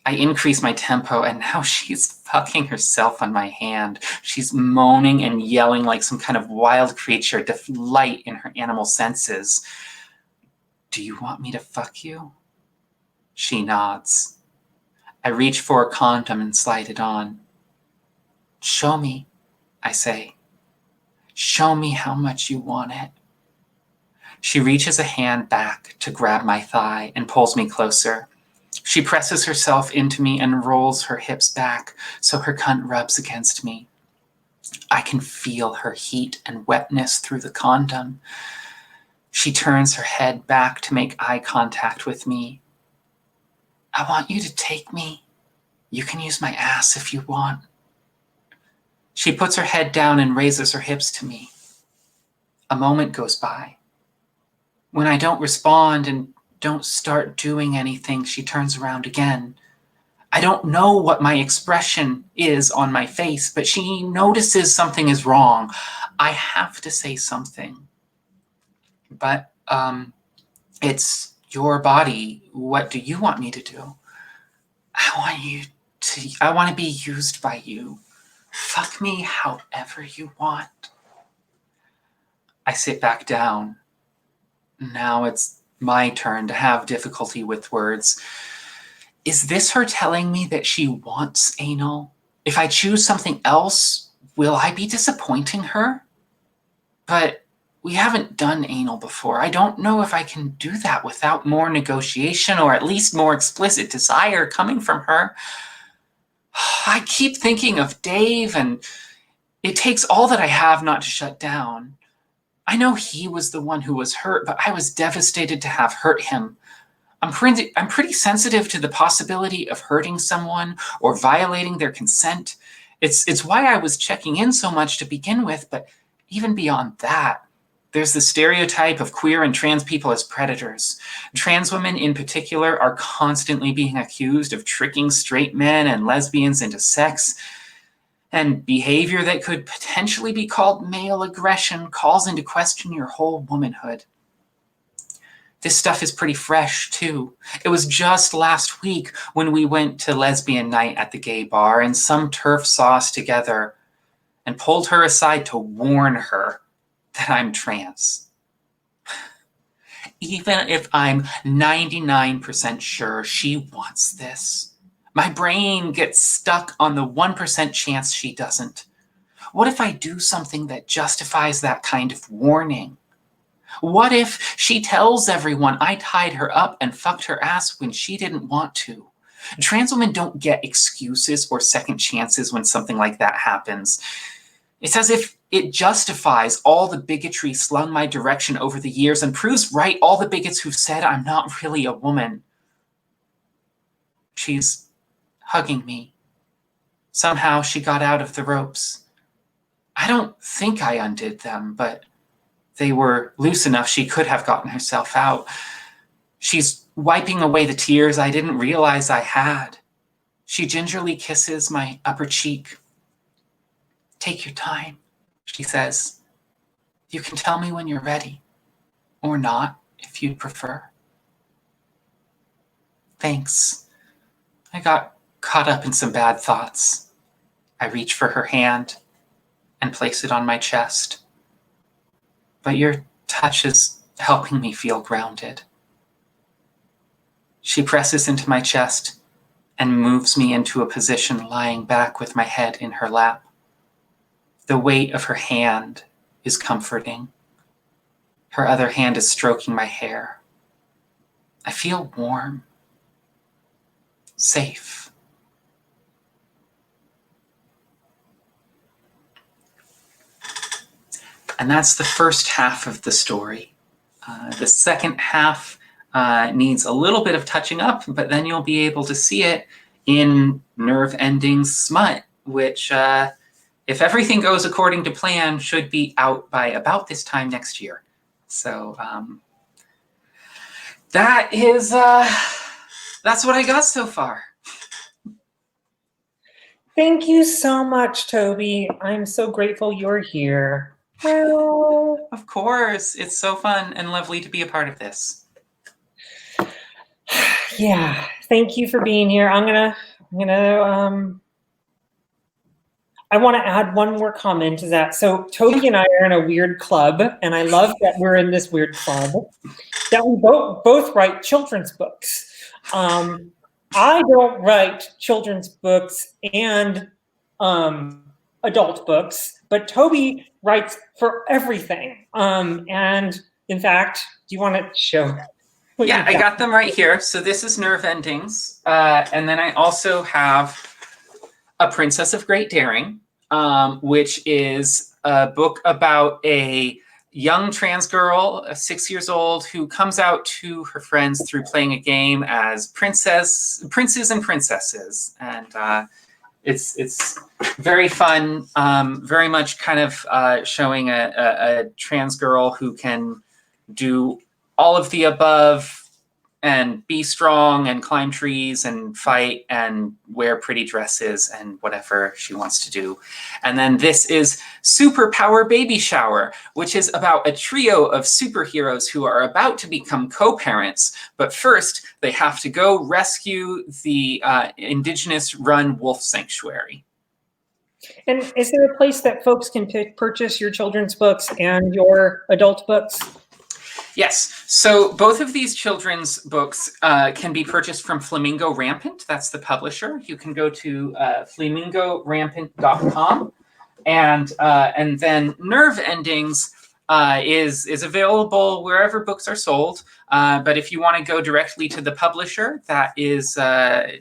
I increase my tempo, and now she's fucking herself on my hand. She's moaning and yelling like some kind of wild creature, delight in her animal senses. Do you want me to fuck you? She nods. I reach for a condom and slide it on. Show me, I say. Show me how much you want it. She reaches a hand back to grab my thigh and pulls me closer. She presses herself into me and rolls her hips back so her cunt rubs against me. I can feel her heat and wetness through the condom. She turns her head back to make eye contact with me. I want you to take me. You can use my ass if you want. She puts her head down and raises her hips to me. A moment goes by. When I don't respond and don't start doing anything, she turns around again. I don't know what my expression is on my face, but she notices something is wrong. I have to say something. But, it's your body. What do you want me to do? I want to be used by you. Fuck me however you want. I sit back down. Now it's my turn to have difficulty with words. Is this her telling me that she wants anal? If I choose something else, will I be disappointing her? But we haven't done anal before. I don't know if I can do that without more negotiation or at least more explicit desire coming from her. I keep thinking of Dave, and it takes all that I have not to shut down. I know he was the one who was hurt, but I was devastated to have hurt him. I'm pretty sensitive to the possibility of hurting someone or violating their consent. It's why I was checking in so much to begin with, but even beyond that, there's the stereotype of queer and trans people as predators. Trans women in particular are constantly being accused of tricking straight men and lesbians into sex, and behavior that could potentially be called male aggression calls into question your whole womanhood. This stuff is pretty fresh, too. It was just last week when we went to lesbian night at the gay bar, and some TERF saw us together and pulled her aside to warn her that I'm trans. Even if I'm 99% sure she wants this, my brain gets stuck on the 1% chance she doesn't. What if I do something that justifies that kind of warning? What if she tells everyone I tied her up and fucked her ass when she didn't want to? Trans women don't get excuses or second chances when something like that happens. It's as if it justifies all the bigotry slung my direction over the years and proves right all the bigots who've said I'm not really a woman. She's hugging me. Somehow she got out of the ropes. I don't think I undid them, but they were loose enough she could have gotten herself out. She's wiping away the tears I didn't realize I had. She gingerly kisses my upper cheek. Take your time, She says, "You can tell me when you're ready, or not, if you'd prefer." Thanks. I got caught up in some bad thoughts. I reach for her hand and place it on my chest. But your touch is helping me feel grounded. She presses into my chest and moves me into a position lying back with my head in her lap. The weight of her hand is comforting. Her other hand is stroking my hair. I feel warm, safe. And that's the first half of the story. The second half needs a little bit of touching up, but then you'll be able to see it in Nerve Endings Smut, which, if everything goes according to plan, should be out by about this time next year. So that is, that's what I got so far. Thank you so much, Toby. I'm so grateful you're here. Well, Of course, it's so fun and lovely to be a part of this. yeah, thank you for being here. I want to add one more comment to that. So Toby and I are in a weird club, and I love that we're in this weird club, that we both write children's books. I don't write children's books and adult books, but Toby writes for everything. And in fact, do you want to show? Yeah, I got them right here. So this is Nerve Endings. And then I also have A Princess of Great Daring, which is a book about a young trans girl, 6 years old, who comes out to her friends through playing a game as princes and princesses. And it's very fun, very much kind of showing a trans girl who can do all of the above and be strong and climb trees and fight and wear pretty dresses and whatever she wants to do. And then this is Superpower Baby Shower, which is about a trio of superheroes who are about to become co-parents, but first they have to go rescue the indigenous-run wolf sanctuary. And is there a place that folks can purchase your children's books and your adult books? Yes, so both of these children's books can be purchased from Flamingo Rampant. That's the publisher. You can go to flamingorampant.com, and then Nerve Endings is available wherever books are sold. But if you want to go directly to the publisher, that is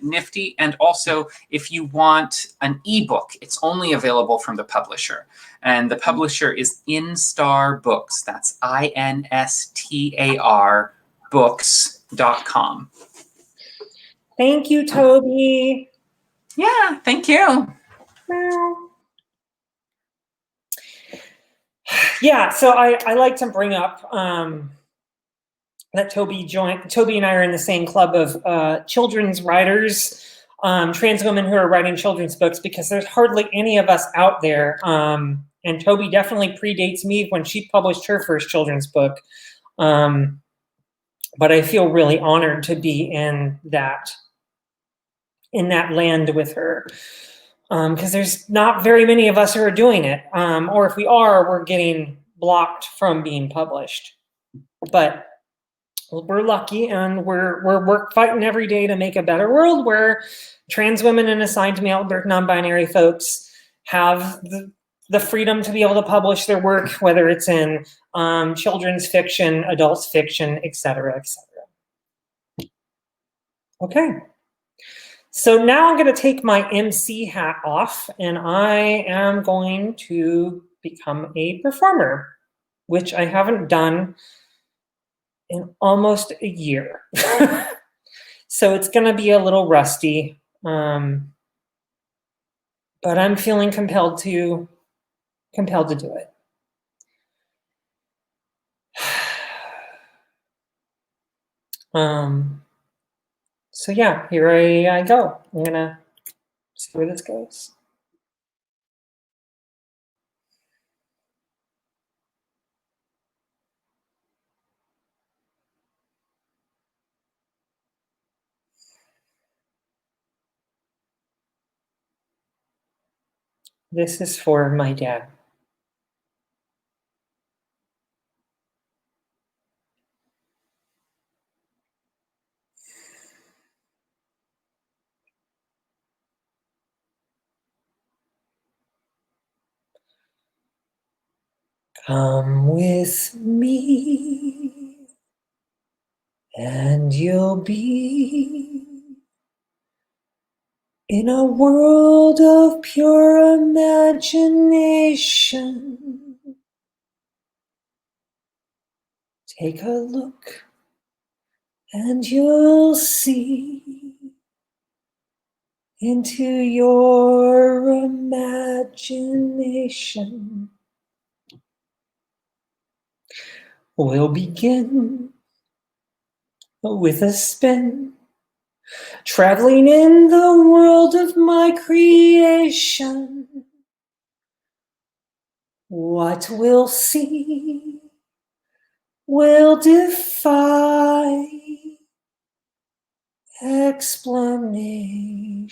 nifty. And also, if you want an ebook, it's only available from the publisher. And the publisher is Instar Books. That's INSTAR books.com. Thank you, Toby. Yeah, thank you. Yeah, so I like to bring up that Toby and I are in the same club of children's writers, trans women who are writing children's books, because there's hardly any of us out there. And Toby definitely predates me when she published her first children's book. But I feel really honored to be in that land with her. Because there's not very many of us who are doing it. Or if we are, we're getting blocked from being published. But we're lucky, and we're fighting every day to make a better world where trans women and assigned male or non-binary folks have the freedom to be able to publish their work, whether it's in children's fiction, adult fiction, et cetera, et cetera. Okay. So now I'm going to take my MC hat off, and I am going to become a performer, which I haven't done in almost a year. So it's going to be a little rusty, but I'm feeling compelled to do it. So yeah, here I go. I'm gonna see where this goes. This is for my dad. Come with me, and you'll be in a world of pure imagination. Take a look, and you'll see into your imagination. We'll begin with a spin, traveling in the world of my creation. What we'll see will defy explanation.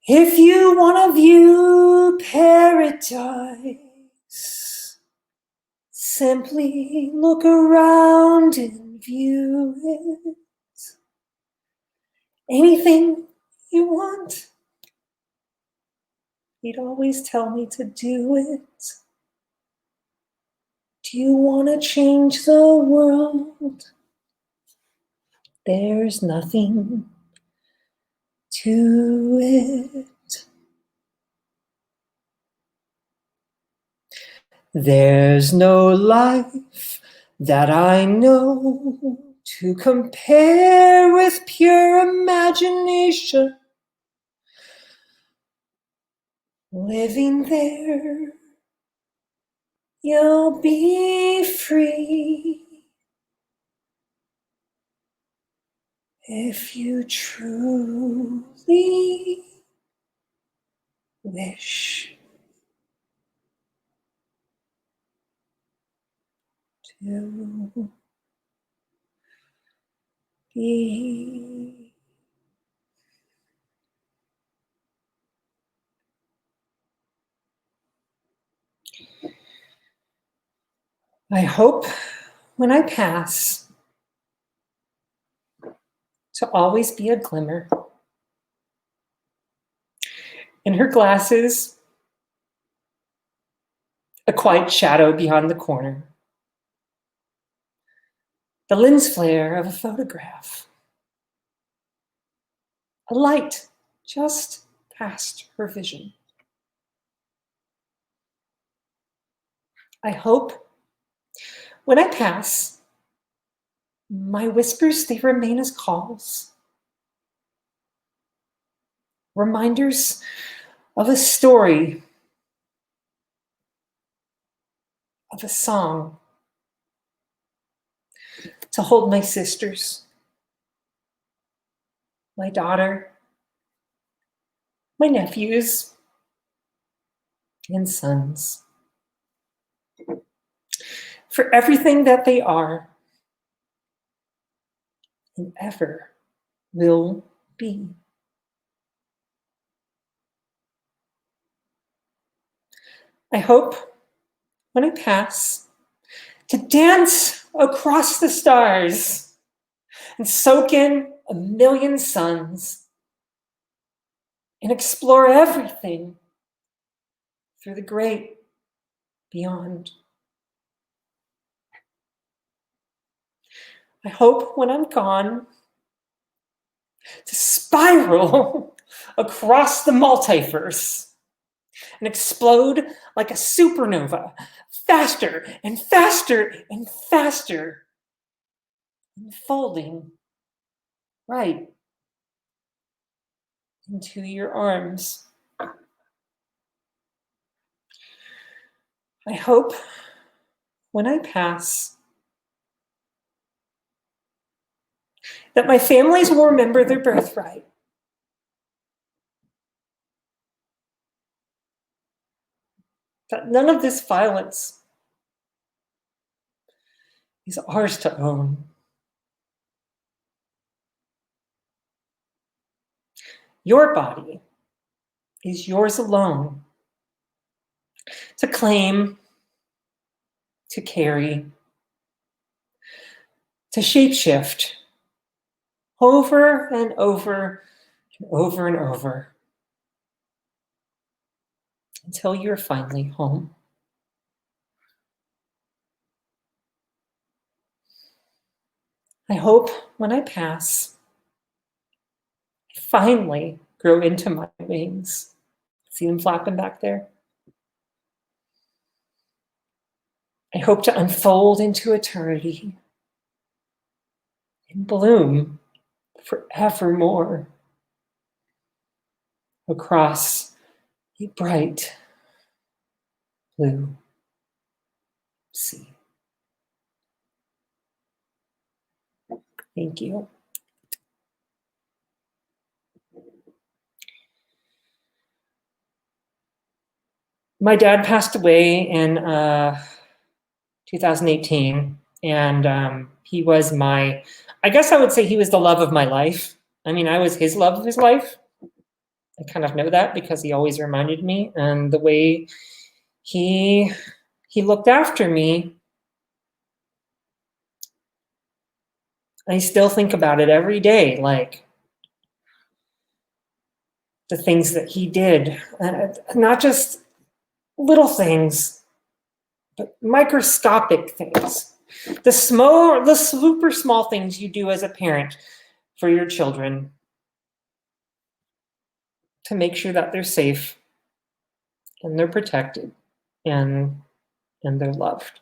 If you want to view paradise, simply look around and view it. Anything you want, he'd always tell me to do it. Do you want to change the world? There's nothing to it. There's no life that I know to compare with pure imagination. Living there, you'll be free if you truly wish to be. I hope when I pass to always be a glimmer. In her glasses, a quiet shadow beyond the corner. The lens flare of a photograph. A light just past her vision. I hope when I pass, my whispers, they remain as calls. Reminders of a story, of a song, to hold my sisters, my daughter, my nephews, and sons. For everything that they are and ever will be. I hope when I pass to dance across the stars and soak in a million suns and explore everything through the great beyond. I hope when I'm gone to spiral across the multiverse and explode like a supernova, faster and faster and faster, unfolding right into your arms. I hope when I pass that my families will remember their birthright. That none of this violence is ours to own. Your body is yours alone to claim, to carry, to shapeshift over and over and over and over until you're finally home. I hope when I pass, I finally grow into my wings. See them flapping back there? I hope to unfold into eternity and bloom forevermore across a bright blue sea. Thank you. My dad passed away in 2018, and he was I guess I would say he was the love of my life. I mean, I was his love of his life. I kind of know that because he always reminded me, and the way he looked after me, I still think about it every day, like the things that he did, not just little things, but microscopic things. The super small things you do as a parent for your children to make sure that they're safe and they're protected and they're loved.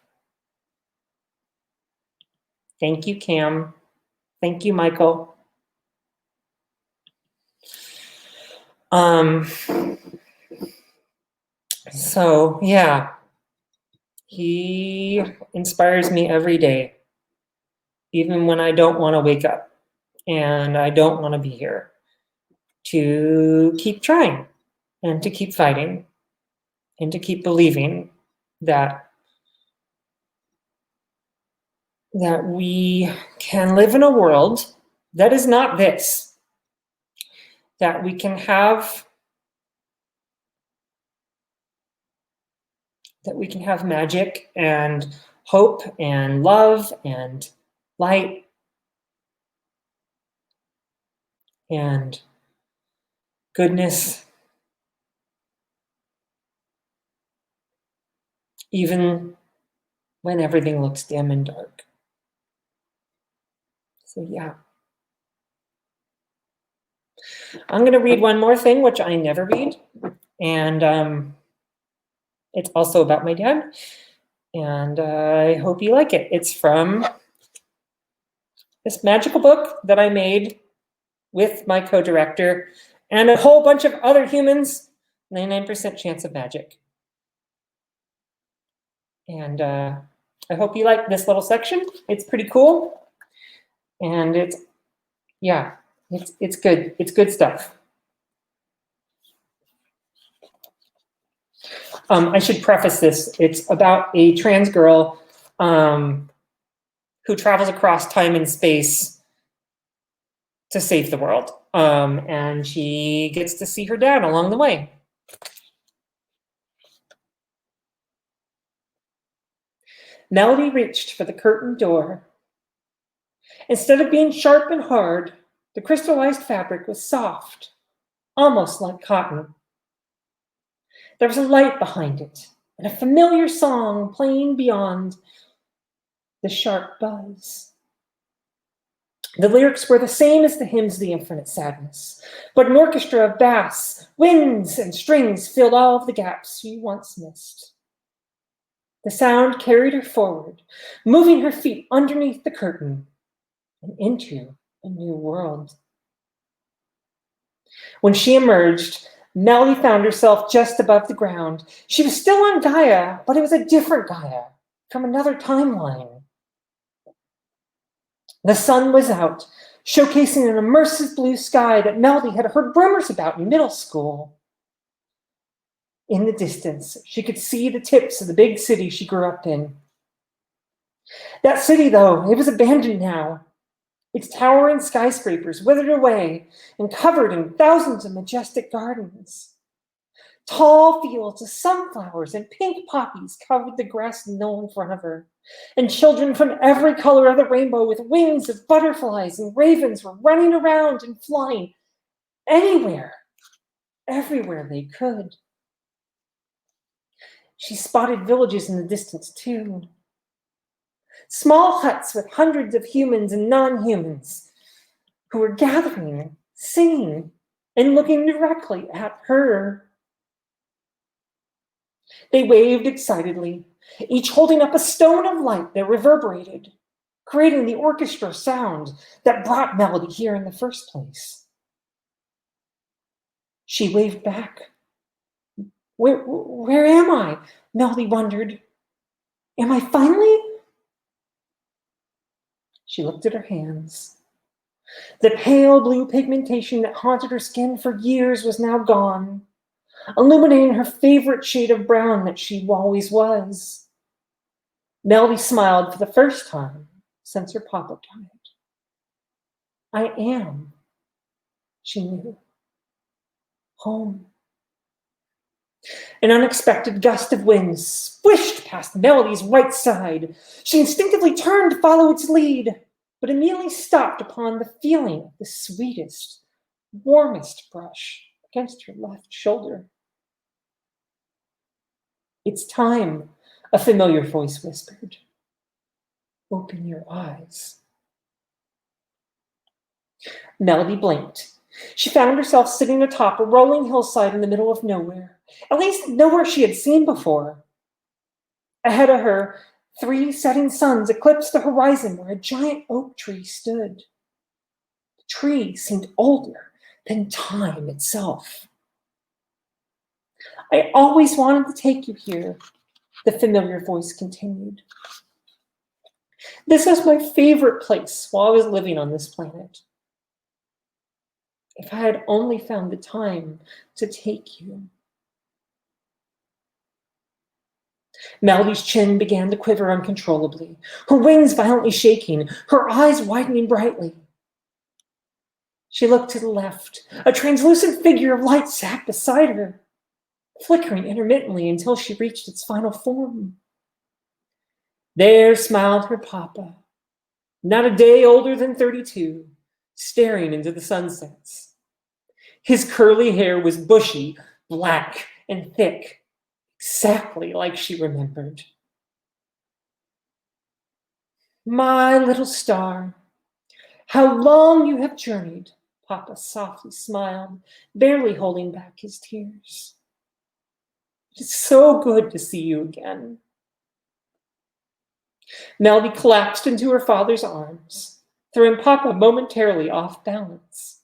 Thank you, Cam. Thank you, Michael. So yeah, he inspires me every day, even when I don't want to wake up and I don't want to be here, to keep trying and to keep fighting and to keep believing that we can live in a world that is not this, that we can have magic and hope and love and light and goodness, even when everything looks dim and dark. So yeah. I'm going to read one more thing, which I never read, and it's also about my dad, and I hope you like it. It's from this magical book that I made with my co-director and a whole bunch of other humans, 99% chance of magic. And I hope you like this little section. It's pretty cool, and it's good. It's good stuff. I should preface this. It's about a trans girl who travels across time and space to save the world. And she gets to see her dad along the way. Melody reached for the curtained door. Instead of being sharp and hard, the crystallized fabric was soft, almost like cotton. There was a light behind it, and a familiar song playing beyond the sharp buzz. The lyrics were the same as the hymns of the infinite sadness, but an orchestra of bass, winds, and strings filled all of the gaps she once missed. The sound carried her forward, moving her feet underneath the curtain and into a new world. When she emerged, Melody found herself just above the ground. She was still on Gaia, but it was a different Gaia from another timeline. The sun was out, showcasing an immersive blue sky that Melody had heard rumors about in middle school. In the distance, she could see the tips of the big city she grew up in. That city, though, it was abandoned now. its towering skyscrapers withered away and covered in thousands of majestic gardens. Tall fields of sunflowers and pink poppies covered the grassy knoll in front of her, and children from every color of the rainbow with wings of butterflies and ravens were running around and flying anywhere, everywhere they could. She spotted villages in the distance too. Small huts with hundreds of humans and non-humans who were gathering, singing, and looking directly at her. They waved excitedly, each holding up a stone of light that reverberated, creating the orchestra sound that brought Melody here in the first place. She waved back. Where am I? Melody wondered. Am I finally? She looked at her hands. The pale blue pigmentation that haunted her skin for years was now gone, illuminating her favorite shade of brown that she always was. Melody smiled for the first time since her papa died. I am, she knew, home. An unexpected gust of wind swished past Melody's right side. She instinctively turned to follow its lead, but immediately stopped upon the feeling of the sweetest, warmest brush against her left shoulder. It's time, a familiar voice whispered. Open your eyes. Melody blinked. She found herself sitting atop a rolling hillside in the middle of nowhere, at least nowhere she had seen before. Ahead of her, 3 setting suns eclipsed the horizon where a giant oak tree stood. The tree seemed older than time itself. I always wanted to take you here, the familiar voice continued. This is my favorite place while I was living on this planet. If I had only found the time to take you. Melody's chin began to quiver uncontrollably, her wings violently shaking, her eyes widening brightly. She looked to the left. A translucent figure of light sat beside her, flickering intermittently until she reached its final form. There smiled her papa, not a day older than 32, staring into the sunsets. His curly hair was bushy, black, and thick, exactly like she remembered. My little star, how long you have journeyed, Papa softly smiled, barely holding back his tears. It is so good to see you again. Melody collapsed into her father's arms, throwing Papa momentarily off balance.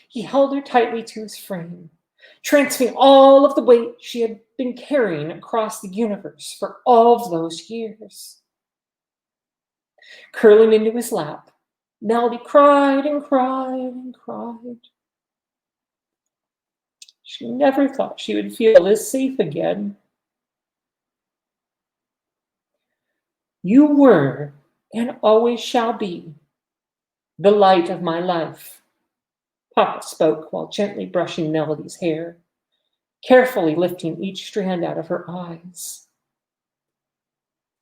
He held her tightly to his frame, transferring all of the weight she had been carrying across the universe for all of those years. Curling into his lap, Melody cried and cried and cried. She never thought she would feel this safe again. You were, and always shall be, the light of my life, Papa spoke while gently brushing Melody's hair, carefully lifting each strand out of her eyes.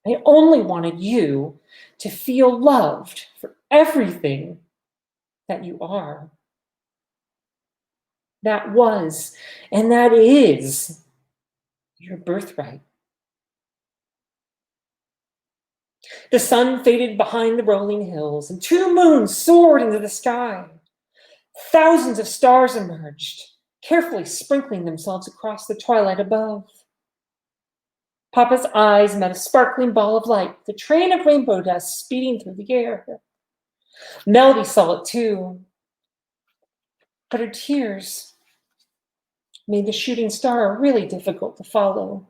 I only wanted you to feel loved for everything that you are. That was, and that is, your birthright. The sun faded behind the rolling hills, and 2 moons soared into the sky. Thousands of stars emerged, carefully sprinkling themselves across the twilight above. Papa's eyes met a sparkling ball of light, the train of rainbow dust speeding through the air. Melody saw it too, but her tears made the shooting star really difficult to follow.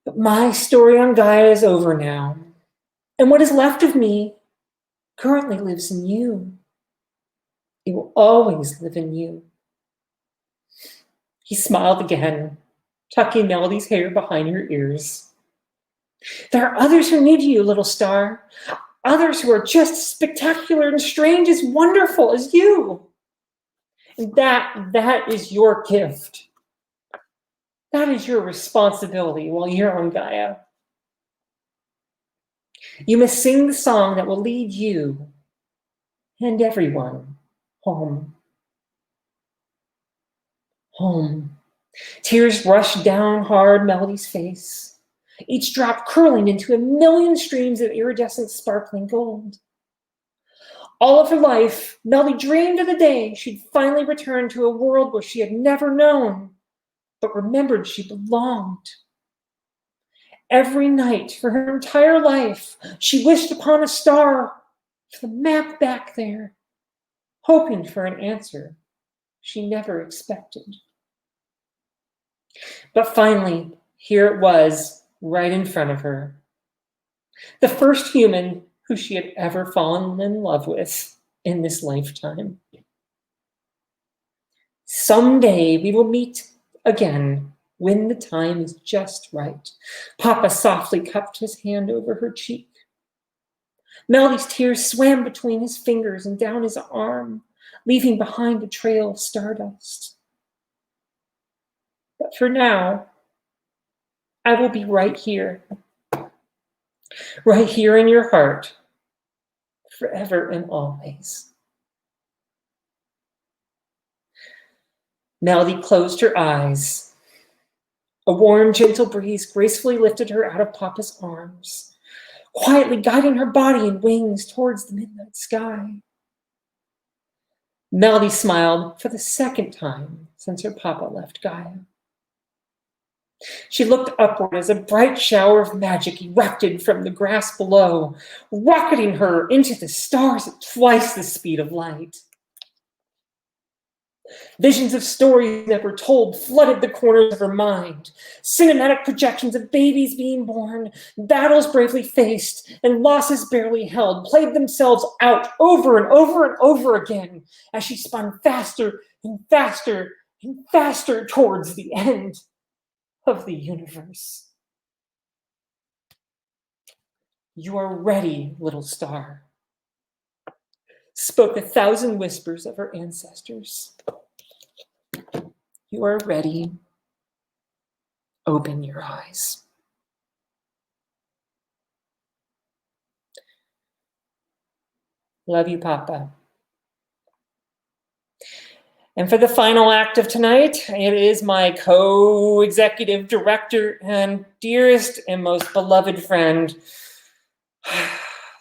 But my story on Gaia is over now, and what is left of me currently lives in you. It will always live in you. He smiled again, tucking Melody's hair behind her ears. There are others who need you, little star. Others who are just as spectacular and strange, as wonderful as you. And that is your gift. That is your responsibility while you're on Gaia. You must sing the song that will lead you and everyone home. Home. Tears rushed down hard Melody's face, each drop curling into a million streams of iridescent sparkling gold. All of her life, Melody dreamed of the day she'd finally return to a world where she had never known, but remembered she belonged. Every night for her entire life, she wished upon a star for the map back there, hoping for an answer she never expected. But finally, here it was, right in front of her. The first human who she had ever fallen in love with in this lifetime. Someday we will meet again when the time is just right. Papa softly cupped his hand over her cheek. Melody's tears swam between his fingers and down his arm, leaving behind a trail of stardust. But for now, I will be right here in your heart, forever and always. Melody closed her eyes. A warm, gentle breeze gracefully lifted her out of Papa's arms, quietly guiding her body and wings towards the midnight sky. Melody smiled for the second time since her Papa left Gaia. She looked upward as a bright shower of magic erupted from the grass below, rocketing her into the stars at twice the speed of light. Visions of stories never told flooded the corners of her mind. Cinematic projections of babies being born, battles bravely faced, and losses barely held played themselves out over and over and over again as she spun faster and faster and faster towards the end of the universe. You are ready, little star, spoke 1,000 whispers of her ancestors. You are ready. Open your eyes. Love you, Papa. And for the final act of tonight, it is my co-executive director and dearest and most beloved friend,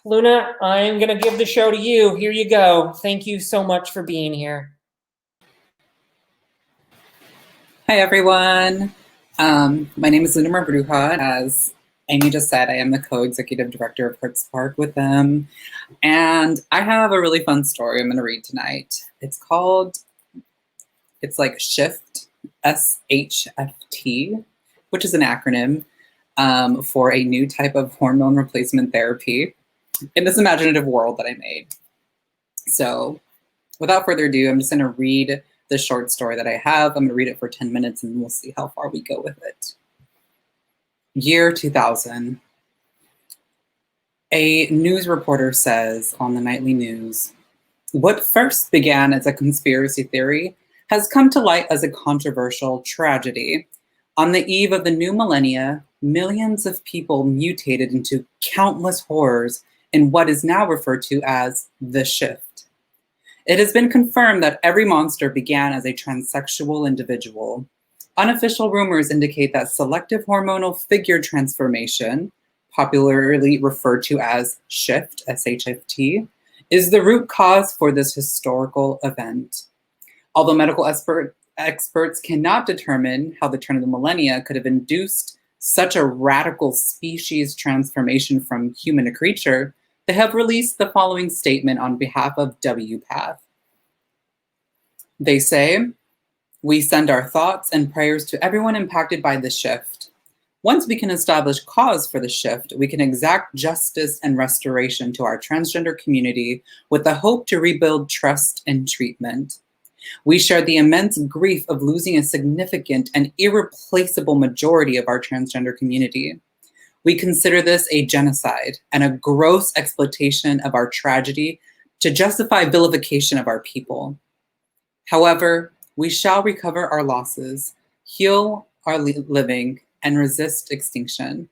Luna. I'm going to give the show to you. Here you go. Thank you so much for being here. Hi, everyone. My name is Luna Merbruja. As Amy just said, I am the co-executive director of Heart Spark with them. And I have a really fun story I'm going to read tonight. It's like SHIFT, SHFT, which is an acronym for a new type of hormone replacement therapy in this imaginative world that I made. So without further ado, I'm just going to read the short story that I have. I'm going to read it for 10 minutes and we'll see how far we go with it. Year 2000. A news reporter says on the nightly news, what first began as a conspiracy theory has come to light as a controversial tragedy. On the eve of the new millennia, millions of people mutated into countless horrors in what is now referred to as the shift. It has been confirmed that every monster began as a transsexual individual. Unofficial rumors indicate that selective hormonal figure transformation, popularly referred to as SHIFT, SHFT, is the root cause for this historical event. Although medical experts cannot determine how the turn of the millennia could have induced such a radical species transformation from human to creature, they have released the following statement on behalf of WPATH. They say, we send our thoughts and prayers to everyone impacted by the shift. Once we can establish cause for the shift, we can exact justice and restoration to our transgender community with the hope to rebuild trust and treatment. We share the immense grief of losing a significant and irreplaceable majority of our transgender community. We consider this a genocide and a gross exploitation of our tragedy to justify vilification of our people. However, we shall recover our losses, heal our living, and resist extinction.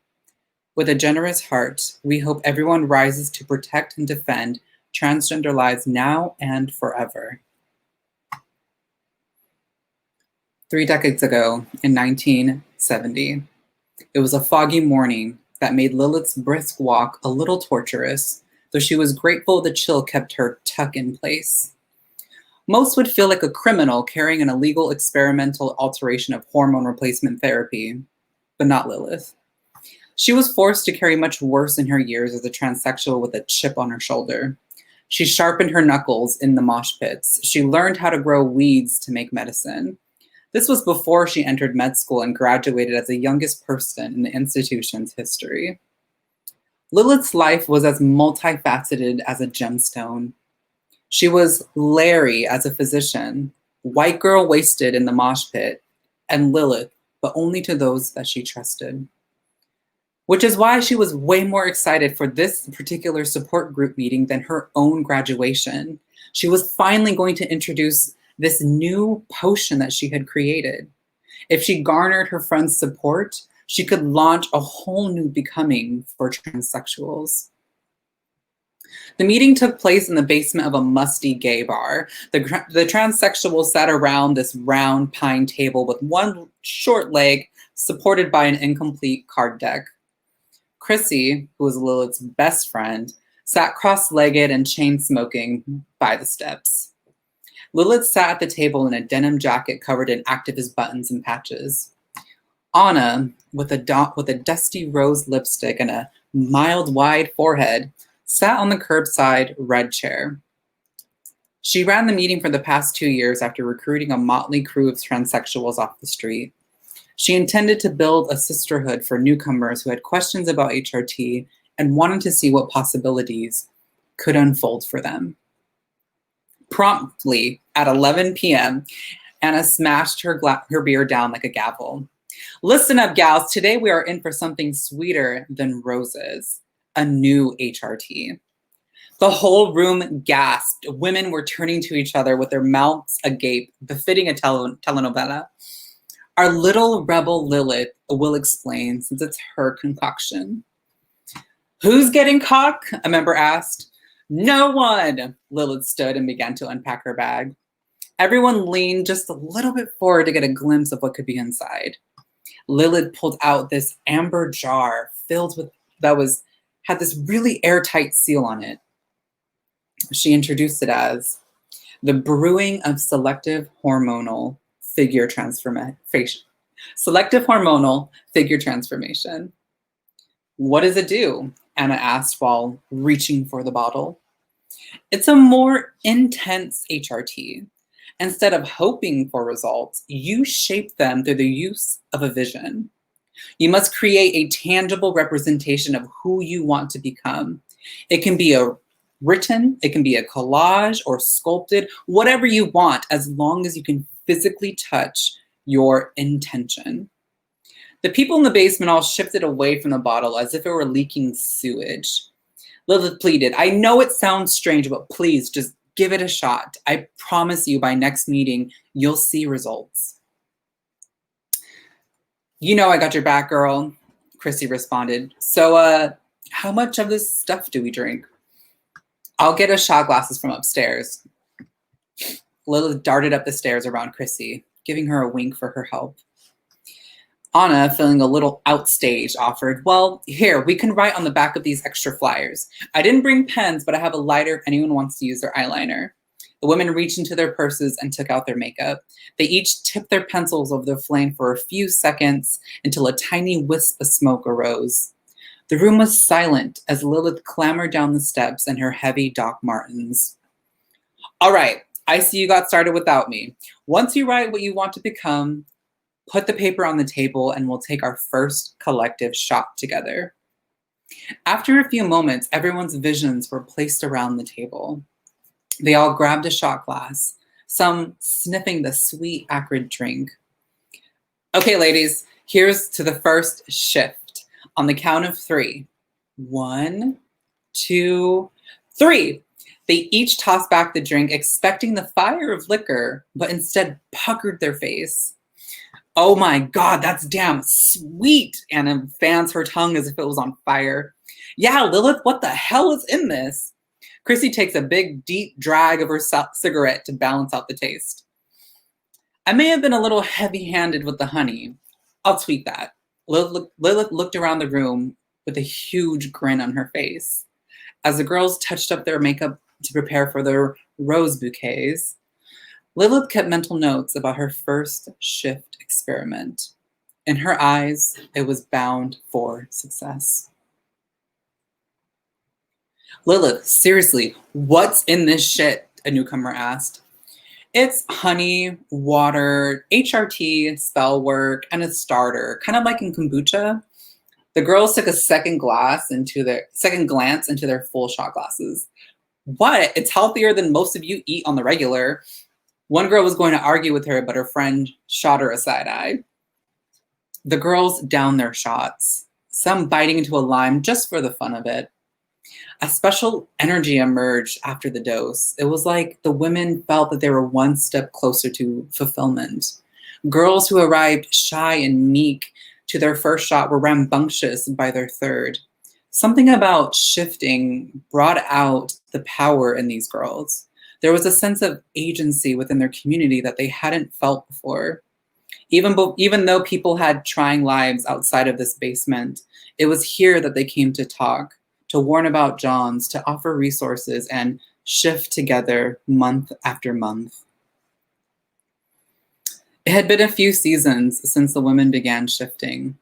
With a generous heart, we hope everyone rises to protect and defend transgender lives now and forever. 3 decades ago, in 1970, it was a foggy morning that made Lilith's brisk walk a little torturous, though she was grateful the chill kept her tuck in place. Most would feel like a criminal carrying an illegal experimental alteration of hormone replacement therapy, but not Lilith. She was forced to carry much worse in her years as a transsexual with a chip on her shoulder. She sharpened her knuckles in the mosh pits. She learned how to grow weeds to make medicine. This was before she entered med school and graduated as the youngest person in the institution's history. Lilith's life was as multifaceted as a gemstone. She was Larry as a physician, white girl wasted in the mosh pit, and Lilith, but only to those that she trusted. Which is why she was way more excited for this particular support group meeting than her own graduation. She was finally going to introduce this new potion that she had created. If she garnered her friends' support, she could launch a whole new becoming for transsexuals. The meeting took place in the basement of a musty gay bar. The transsexuals sat around this round pine table with one short leg supported by an incomplete card deck. Chrissy, who was Lilith's best friend, sat cross-legged and chain-smoking by the steps. Lilith sat at the table in a denim jacket covered in activist buttons and patches. Anna, with a dusty rose lipstick and a mild, wide forehead, sat on the curbside red chair. She ran the meeting for the past 2 years after recruiting a motley crew of transsexuals off the street. She intended to build a sisterhood for newcomers who had questions about HRT and wanted to see what possibilities could unfold for them. Promptly at 11 p.m., Anna smashed her beer down like a gavel. Listen up, gals. Today we are in for something sweeter than roses, a new HRT. The whole room gasped. Women were turning to each other with their mouths agape, befitting a telenovela. Our little rebel Lilith will explain, since it's her concoction. Who's getting cock? A member asked. No one. Lilith stood and began to unpack her bag. Everyone leaned just a little bit forward to get a glimpse of what could be inside. Lilith pulled out this amber jar filled with had this really airtight seal on it. She introduced it as the brewing of selective hormonal figure transformation. Selective hormonal figure transformation. What does it do? Anna asked while reaching for the bottle. It's a more intense HRT. Instead of hoping for results, you shape them through the use of a vision. You must create a tangible representation of who you want to become. It can be written, it can be a collage or sculpted, whatever you want, as long as you can physically touch your intention. The people in the basement all shifted away from the bottle as if it were leaking sewage. Lilith pleaded, I know it sounds strange, but please just give it a shot. I promise you by next meeting, you'll see results. You know I got your back, girl, Chrissy responded. So how much of this stuff do we drink? I'll get us shot glasses from upstairs. Lilith darted up the stairs around Chrissy, giving her a wink for her help. Anna, feeling a little outstaged, offered, well, here, we can write on the back of these extra flyers. I didn't bring pens, but I have a lighter if anyone wants to use their eyeliner. The women reached into their purses and took out their makeup. They each tipped their pencils over the flame for a few seconds until a tiny wisp of smoke arose. The room was silent as Lilith clambered down the steps in her heavy Doc Martens. All right, I see you got started without me. Once you write what you want to become, put the paper on the table and we'll take our first collective shot together. After a few moments, everyone's visions were placed around the table. They all grabbed a shot glass, some sniffing the sweet, acrid drink. Okay, ladies, here's to the first shift. On the count of 3. 1, 2, 3. They each tossed back the drink, expecting the fire of liquor, but instead puckered their face. Oh my God, that's damn sweet. Anna fans her tongue as if it was on fire. Yeah, Lilith, what the hell is in this? Chrissy takes a big, deep drag of her cigarette to balance out the taste. I may have been a little heavy-handed with the honey. I'll tweak that. Lilith looked around the room with a huge grin on her face. As the girls touched up their makeup to prepare for their rose bouquets, Lilith kept mental notes about her first shift experiment. In her eyes, it was bound for success. Lilith, seriously, what's in this shit? A newcomer asked. It's honey, water, HRT, spell work, and a starter, kind of like in kombucha. The girls took a second glance into their full shot glasses. What? It's healthier than most of you eat on the regular. One girl was going to argue with her, but her friend shot her a side eye. The girls downed their shots, some biting into a lime just for the fun of it. A special energy emerged after the dose. It was like the women felt that they were one step closer to fulfillment. Girls who arrived shy and meek to their first shot were rambunctious by their third. Something about shifting brought out the power in these girls. There was a sense of agency within their community that they hadn't felt before. Even though people had trying lives outside of this basement, it was here that they came to talk, to warn about Johns, to offer resources, and shift together month after month. It had been a few seasons since the women began shifting.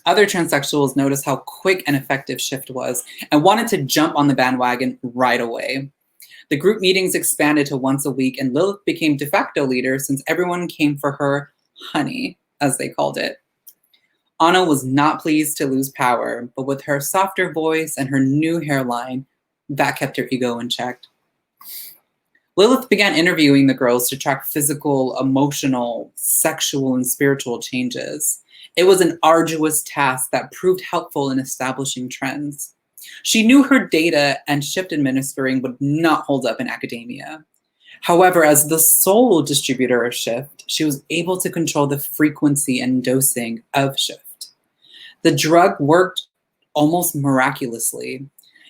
Other transsexuals noticed how quick and effective shift was and wanted to jump on the bandwagon right away. The group meetings expanded to once a week, and Lilith became de facto leader since everyone came for her honey, as they called it. Anna was not pleased to lose power, but with her softer voice and her new hairline, that kept her ego in check. Lilith began interviewing the girls to track physical, emotional, sexual, and spiritual changes. It was an arduous task that proved helpful in establishing trends. She knew her data and shift administering would not hold up in academia. However, as the sole distributor of shift, she was able to control the frequency and dosing of shift. The drug worked almost miraculously.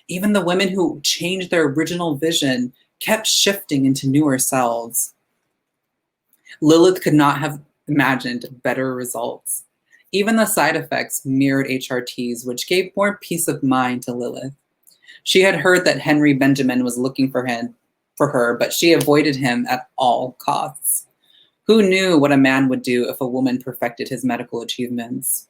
Even the women who changed their original vision kept shifting into newer selves. Lilith could not have imagined better results. Even the side effects mirrored HRTs, which gave more peace of mind to Lilith. She had heard that Henry Benjamin was looking for her, but she avoided him at all costs. Who knew what a man would do if a woman perfected his medical achievements?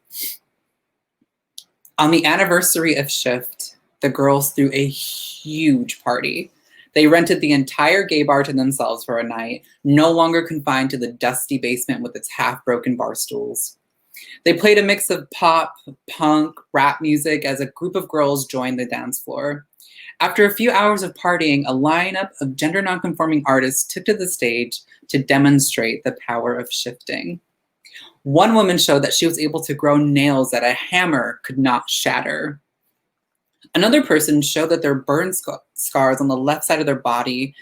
On the anniversary of Shift, the girls threw a huge party. They rented the entire gay bar to themselves for a night, no longer confined to the dusty basement with its half-broken bar stools. They played a mix of pop, punk, rap music as a group of girls joined the dance floor. After a few hours of partying, a lineup of gender nonconforming artists took to the stage to demonstrate the power of shifting. One woman showed that she was able to grow nails that a hammer could not shatter. Another person showed that their burn scars on the left side of their body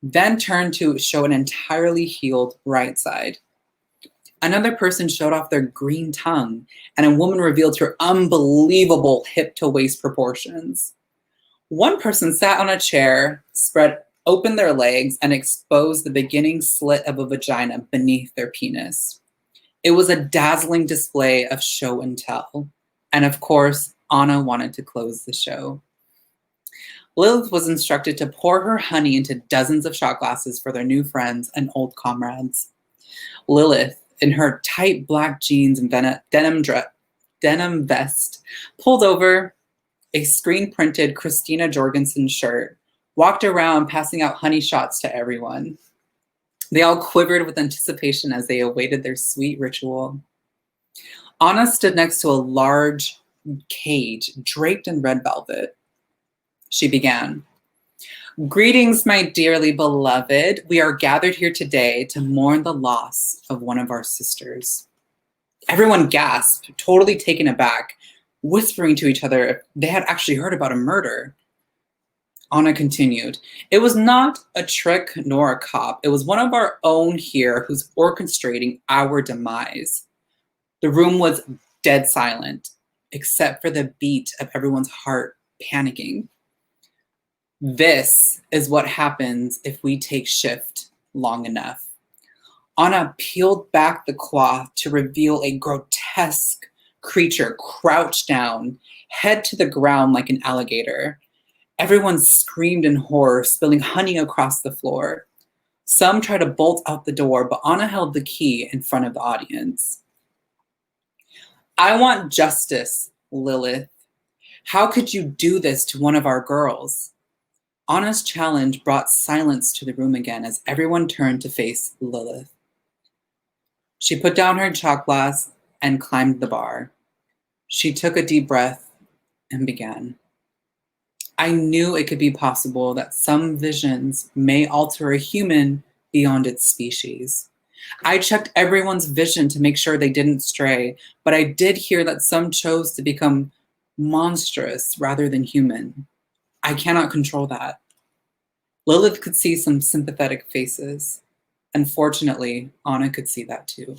then turned to show an entirely healed right side. Another person showed off their green tongue, and a woman revealed her unbelievable hip-to-waist proportions. One person sat on a chair, spread open their legs, and exposed the beginning slit of a vagina beneath their penis. It was a dazzling display of show and tell. And of course, Anna wanted to close the show. Lilith was instructed to pour her honey into dozens of shot glasses for their new friends and old comrades. Lilith, in her tight black jeans and denim vest, pulled over a screen-printed Christina Jorgensen shirt, walked around passing out honey shots to everyone. They all quivered with anticipation as they awaited their sweet ritual. Anna stood next to a large cage draped in red velvet. She began. Greetings, my dearly beloved. We are gathered here today to mourn the loss of one of our sisters. Everyone gasped, totally taken aback. whispering to each other if they had actually heard about a murder. Anna continued, "It was not a trick nor a cop. It was one of our own here who's orchestrating our demise." The room was dead silent, except for the beat of everyone's heart panicking. This is what happens if we take shift long enough. Anna peeled back the cloth to reveal a grotesque creature crouched down, head to the ground like an alligator. Everyone screamed in horror, spilling honey across the floor. Some tried to bolt out the door, but Anna held the key in front of the audience. "I want justice, Lilith. How could you do this to one of our girls?" Anna's challenge brought silence to the room again as everyone turned to face Lilith. She put down her shot glass and climbed the bar. She took a deep breath and began. "I knew it could be possible that some visions may alter a human beyond its species. I checked everyone's vision to make sure they didn't stray, but I did hear that some chose to become monstrous rather than human. I cannot control that." Lilith could see some sympathetic faces. Unfortunately, Anna could see that too.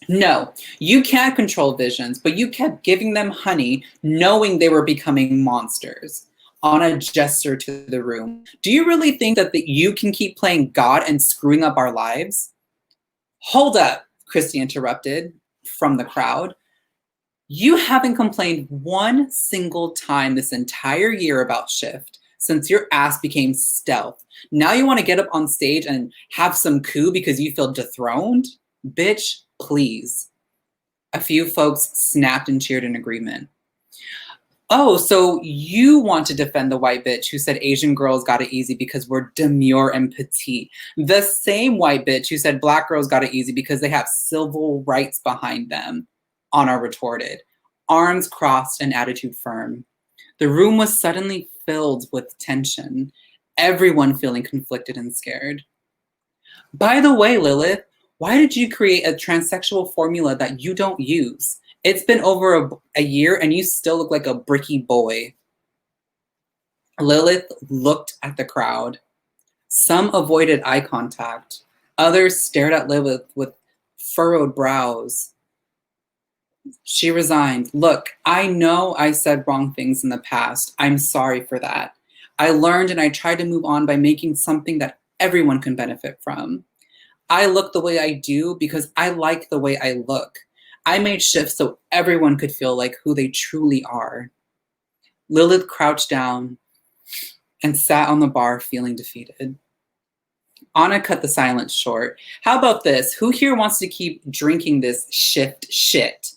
"No, you can't control visions, but you kept giving them honey, knowing they were becoming monsters." Anna gestured to the room. "Do you really think that you can keep playing God and screwing up our lives?" "Hold up," Christy interrupted from the crowd. "You haven't complained one single time this entire year about shift since your ass became stealth. Now you want to get up on stage and have some coup because you feel dethroned? Bitch, please." A few folks snapped and cheered in agreement. "Oh, so you want to defend the white bitch who said Asian girls got it easy because we're demure and petite. The same white bitch who said black girls got it easy because they have civil rights behind them," Anna retorted, arms crossed and attitude firm. The room was suddenly filled with tension, everyone feeling conflicted and scared. "By the way, Lilith, why did you create a transsexual formula that you don't use? It's been over a year and you still look like a bricky boy." Lilith looked at the crowd. Some avoided eye contact. Others stared at Lilith with furrowed brows. She resigned. "Look, I know I said wrong things in the past. I'm sorry for that. I learned and I tried to move on by making something that everyone can benefit from. I look the way I do because I like the way I look. I made shifts so everyone could feel like who they truly are." Lilith crouched down and sat on the bar feeling defeated. Anna cut the silence short. "How about this? Who here wants to keep drinking this shift shit?"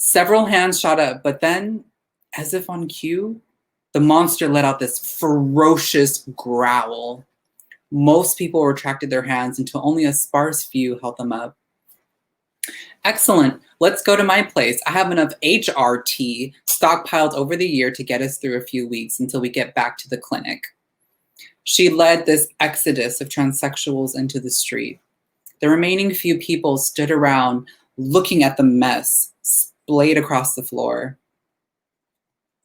Several hands shot up, but then, as if on cue, the monster let out this ferocious growl. Most people retracted their hands until only a sparse few held them up. "Excellent. Let's go to my place. I have enough HRT stockpiled over the year to get us through a few weeks until we get back to the clinic." She led this exodus of transsexuals into the street. The remaining few people stood around looking at the mess splayed across the floor.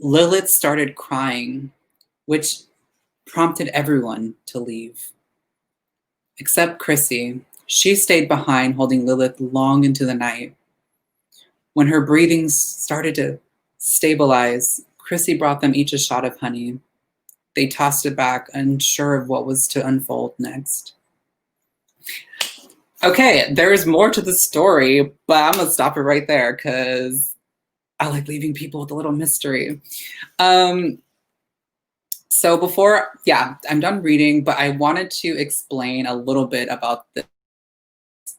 Lilith started crying, which prompted everyone to leave. Except Chrissy. She stayed behind, holding Lilith long into the night. When her breathing started to stabilize, Chrissy brought them each a shot of honey. They tossed it back, unsure of what was to unfold next. Okay, there's more to the story, but I'm gonna stop it right there because I like leaving people with a little mystery. So before, I'm done reading, but I wanted to explain a little bit about the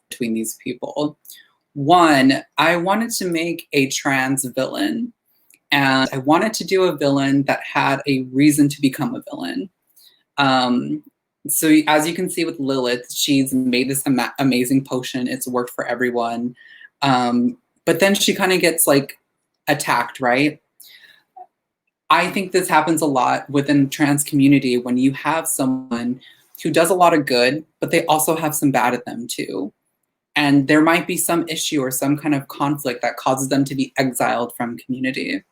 between these people. One, I wanted to make a trans villain, and I wanted to do a villain that had a reason to become a villain. So as you can see with Lilith, she's made this amazing potion. It's worked for everyone. But then she kind of gets like attacked, right? I think this happens a lot within the trans community when you have someone who does a lot of good, but they also have some bad at them too. and there might be some issue or some kind of conflict that causes them to be exiled from community.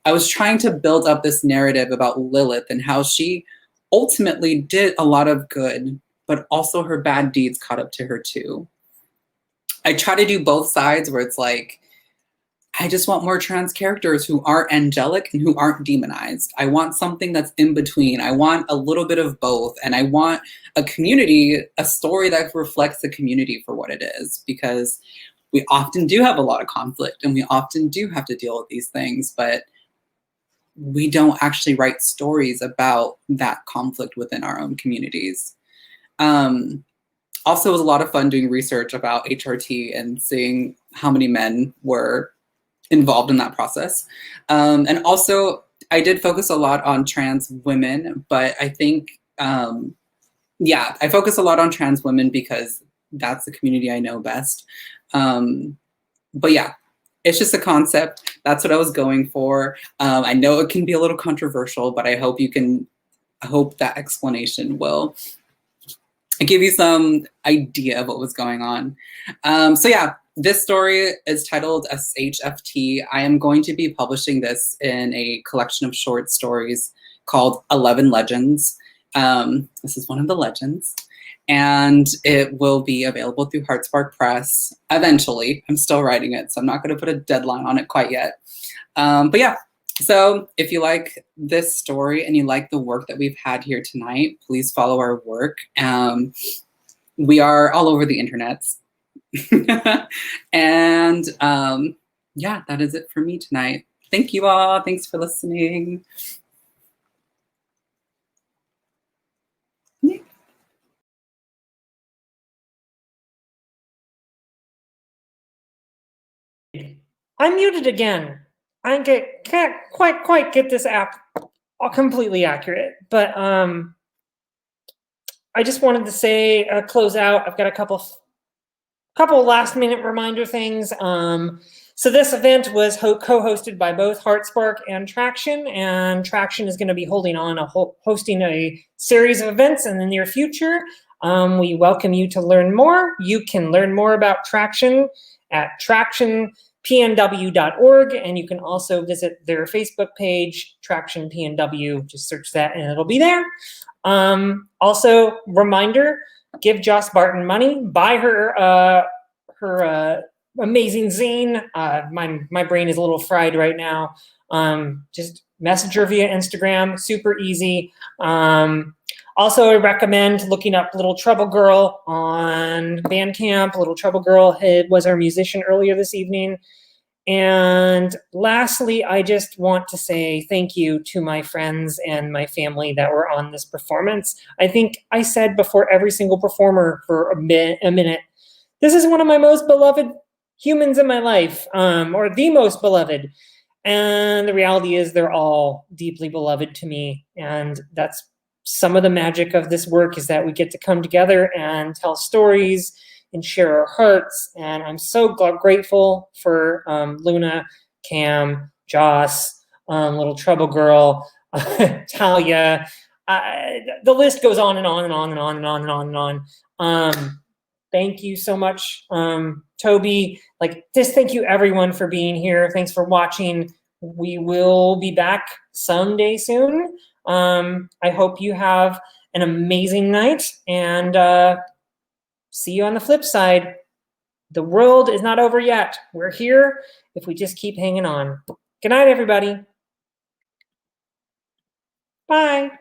I was trying to build up this narrative about Lilith and how she ultimately did a lot of good, but also her bad deeds caught up to her too. I try to do both sides where it's like, I just want more trans characters who aren't angelic and who aren't demonized. I want something that's in between. I want a little bit of both. And I want a community, a story that reflects the community for what it is, because we often do have a lot of conflict and we often do have to deal with these things, but we don't actually write stories about that conflict within our own communities. Also, it was a lot of fun doing research about HRT and seeing how many men were involved in that process. And also, I did focus a lot on trans women, but I think, yeah, I focus a lot on trans women because that's the community I know best. But yeah, it's just a concept. That's what I was going for. I know it can be a little controversial, but I hope that explanation will give you some idea of what was going on. So yeah, this story is titled SHFT. I am going to be publishing this in a collection of short stories called 11 Legends. This is one of the legends. And it will be available through Heartspark Press eventually. I'm still writing it, so I'm not going to put a deadline on it quite yet. But yeah, so if you like this story and you like the work that we've had here tonight, please follow our work. We are all over the internet. And yeah, that is it for me tonight. Thank you all. Thanks for listening. I'm muted again. I can't quite get this app completely accurate, but I just wanted to say close out. I've got a couple last minute reminder things. So this event was co-hosted by both Heartspark and Traction is going to be hosting a series of events in the near future. We welcome you to learn more. You can learn more about Traction at tractionpnw.org, and you can also visit their Facebook page, Traction PNW. Just search that and it'll be there. Also, reminder, give Joss Barton money, buy her amazing zine. My brain is a little fried right now. Just message her via Instagram, super easy. Also, I recommend looking up Little Trouble Girl on Bandcamp. Little Trouble Girl was our musician earlier this evening. And lastly, I just want to say thank you to my friends and my family that were on this performance. I think I said before every single performer for a minute, this is one of my most beloved humans in my life, or the most beloved. And the reality is they're all deeply beloved to me. And that's some of the magic of this work, is that we get to come together and tell stories and share our hearts. And I'm so grateful for Luna, Cam, Joss, Little Trouble Girl, Talia. The list goes on and on and on and on and on and on and on. Thank you so much, Toby. Just thank you everyone for being here. Thanks for watching. We will be back someday soon. I hope you have an amazing night, and see you on the flip side. The world is not over yet. We're here if we just keep hanging on. Good night, everybody. Bye.